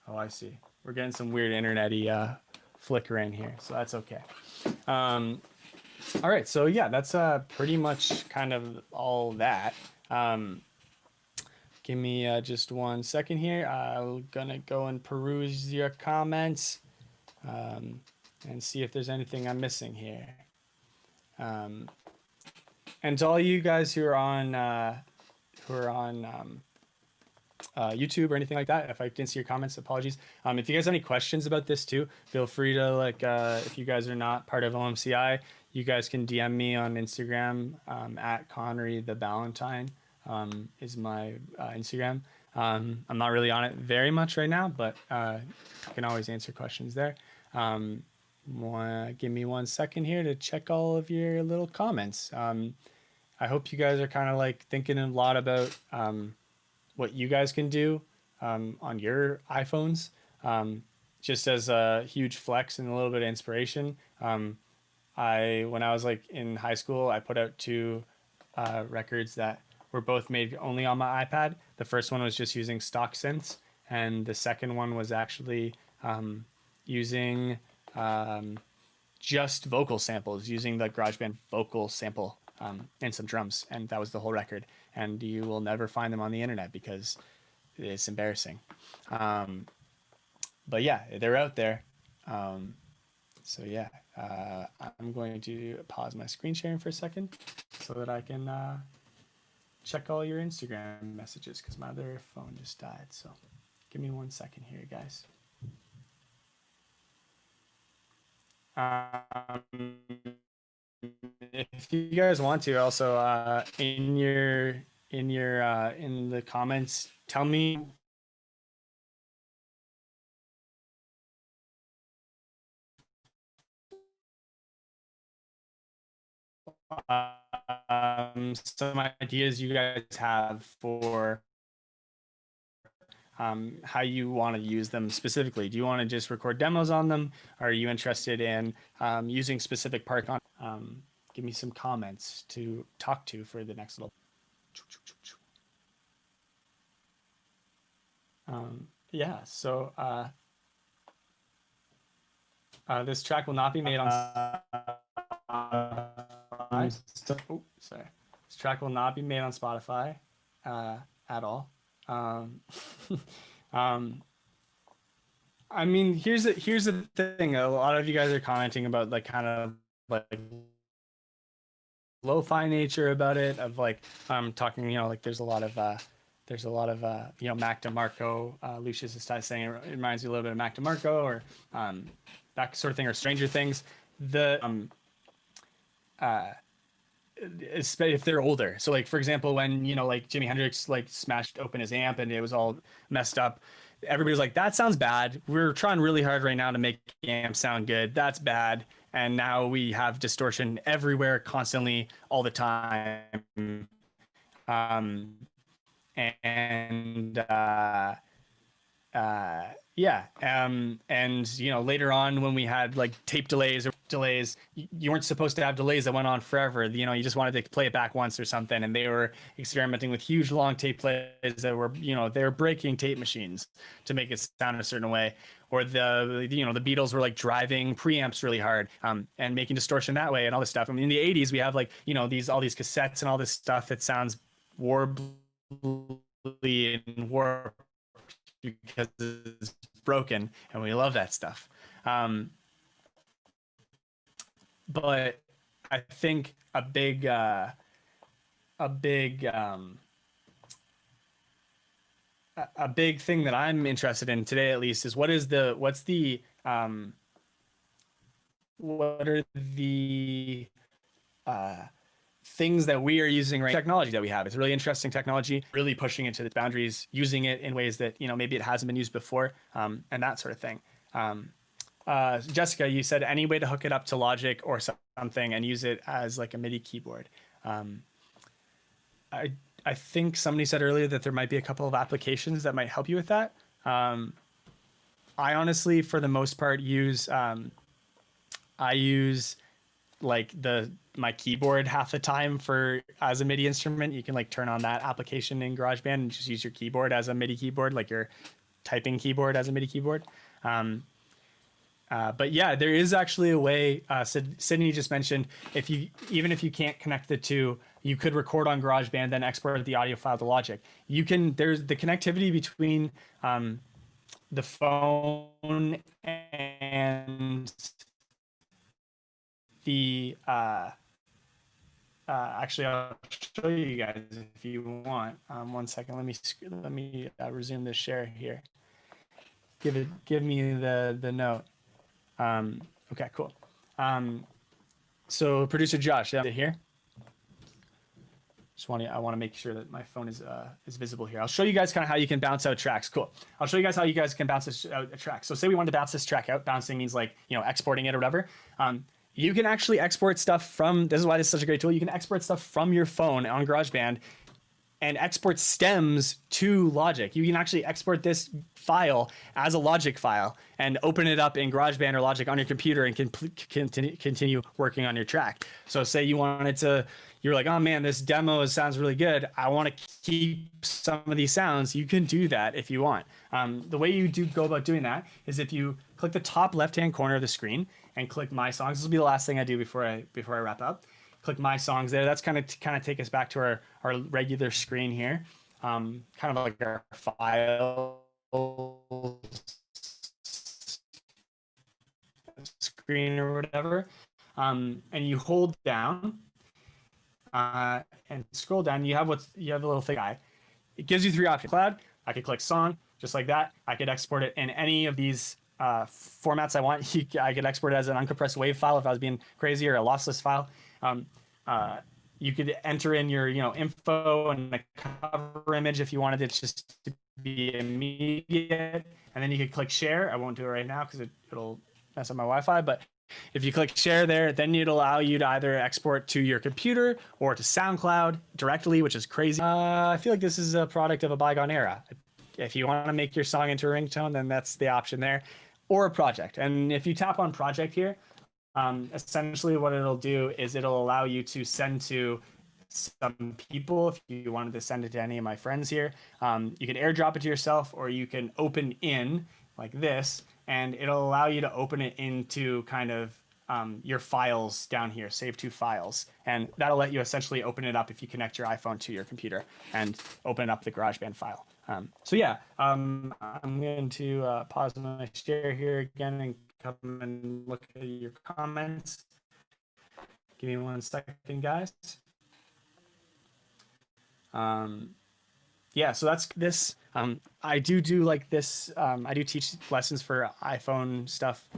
Oh, I see. We're getting some weird internet-y flickering here, so that's okay. All right, so yeah, that's pretty much kind of all that. Give me just 1 second here. I'm gonna go and peruse your comments. and see if there's anything I'm missing here. And to all you guys who are on YouTube or anything like that, if I didn't see your comments, apologies. If you guys have any questions about this too, feel free to if you guys are not part of OMCI, you guys can DM me on Instagram at Connory the Ballantyne is my Instagram. I'm not really on it very much right now, but I can always answer questions there. Give me 1 second here to check all of your little comments. I hope you guys are kind of like thinking a lot about what you guys can do on your iPhones, just as a huge flex and a little bit of inspiration. When I was like in high school, I put out 2 records that were both made only on my iPad. The first one was just using stock synths, and the second one was actually using just vocal samples, using the GarageBand vocal sample and some drums, and that was the whole record. And you will never find them on the internet because it's embarrassing. But yeah, they're out there. So yeah, I'm going to pause my screen sharing for a second so that I can check all your Instagram messages because my other phone just died. So give me 1 second here, guys. If you guys want to, also in the comments, tell me some ideas you guys have for how you want to use them specifically. Do you want to just record demos on them? Are you interested in using specific parts on? Give me some comments to talk to for the next little. Yeah, so this track will not be made on. Oh, sorry. This track will not be made on Spotify at all. I mean, here's the thing. A lot of you guys are commenting about like kind of like lo-fi nature about it. Of like talking, like there's a lot of Mac DeMarco. Lucius is saying it reminds you a little bit of Mac DeMarco or that sort of thing, or Stranger Things. If they're older, so like for example, when like Jimi Hendrix like smashed open his amp and it was all messed up, everybody's like, that sounds bad, we're trying really hard right now to make the amp sound good, that's bad. And now we have distortion everywhere, constantly, all the time. And yeah, and later on when we had like tape delays, you weren't supposed to have delays that went on forever. You just wanted to play it back once or something, and they were experimenting with huge long tape plays that were they were breaking tape machines to make it sound a certain way. Or the Beatles were like driving preamps really hard and making distortion that way and all this stuff. I mean, in the 80s we have like all these cassettes and all this stuff that sounds warbly and warped because it's broken, and we love that stuff. But I think a big thing that I'm interested in today, at least, is what are the things that we are using right now. Technology that we have, it's really interesting technology, really pushing into the boundaries, using it in ways that maybe it hasn't been used before, and that sort of thing. Jessica, you said any way to hook it up to Logic or something and use it as like a MIDI keyboard. I think somebody said earlier that there might be a couple of applications that might help you with that. I honestly, for the most part, use like my keyboard half the time as a MIDI instrument. You can like turn on that application in GarageBand and just use your keyboard as a MIDI keyboard, like your typing keyboard as a MIDI keyboard. But yeah, there is actually a way. Sydney just mentioned even if you can't connect the two, you could record on GarageBand, then export the audio file to Logic. There's the connectivity between the phone and the actually, I'll show you guys if you want. 1 second. Let me resume this share here. Give me the note. Okay, cool. So producer Josh, here. I want to make sure that my phone is visible here. I'll show you guys kind of how you can bounce out tracks. Cool. I'll show you guys how you guys can bounce out a track. So say we wanted to bounce this track out. Bouncing means like, exporting it or whatever. You can actually export stuff from, this is why this is such a great tool. You can export stuff from your phone on GarageBand and export stems to Logic. You can actually export this file as a Logic file and open it up in GarageBand or Logic on your computer and continue working on your track. So say you wanted to, you're like, oh man, this demo sounds really good. I want to keep some of these sounds. You can do that if you want. The way you go about doing that is if you click the top left-hand corner of the screen and click My Songs. This will be the last thing I do before I wrap up. Click My Songs there. That's kind of take us back to our regular screen here. Kind of like our file screen or whatever. And you hold down and scroll down. You have a little thing. It gives you 3 options. Cloud. I could click Song just like that. I could export it in any of these formats I want. I could export it as an uncompressed WAV file if I was being crazy, or a lossless file. You could enter in your info and a cover image if you wanted it just to be immediate, and then you could click share. I won't do it right now because it'll mess up my Wi-Fi, but if you click share there, then it'll allow you to either export to your computer or to SoundCloud directly, which is crazy. I feel like this is a product of a bygone era. If you want to make your song into a ringtone, then that's the option there, or a project. And if you tap on project here, essentially what it'll do is it'll allow you to send to some people. If you wanted to send it to any of my friends here, you can airdrop it to yourself, or you can open in like this, and it'll allow you to open it into kind of your files down here, save to files. And that'll let you essentially open it up if you connect your iPhone to your computer and open up the GarageBand file. So yeah, I'm going to pause my share here again and come and look at your comments. Give me 1 second, guys. Yeah, so that's this. I do like this. I do teach lessons for iPhone stuff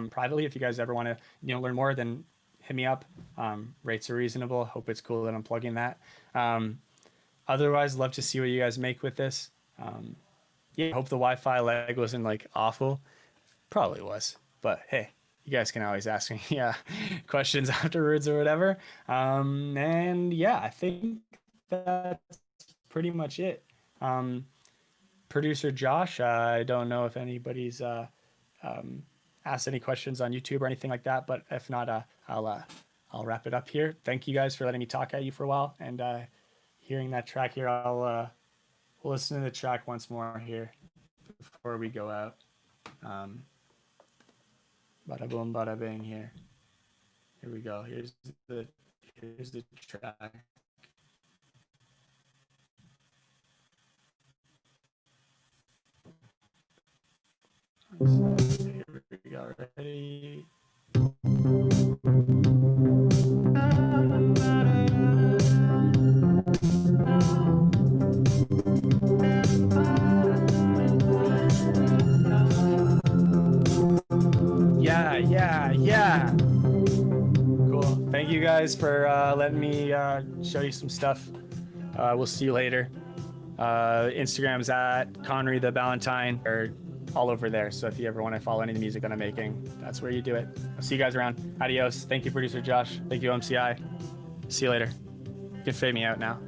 privately. If you guys ever want to learn more, then hit me up. Rates are reasonable. Hope it's cool that I'm plugging that. Otherwise, love to see what you guys make with this. Yeah, hope the Wi-Fi lag wasn't like awful. Probably was, but hey, you guys can always ask me questions afterwards or whatever. And yeah, I think that's pretty much it. Producer Josh, I don't know if anybody's asked any questions on YouTube or anything like that, but if not, I'll wrap it up here. Thank you guys for letting me talk at you for a while, and hearing that track here, we'll listen to the track once more here before we go out. Bada boom, bada bing here. Here we go. Here's the track. Here we go. Ready? Yeah. Cool. Thank you guys for letting me show you some stuff. We'll see you later. Instagram's at Connory the Ballantyne, or all over there. So if you ever want to follow any of the music that I'm making, that's where you do it. I'll see you guys around. Adios. Thank you, producer Josh. Thank you, OMCI. See you later. You can fade me out now.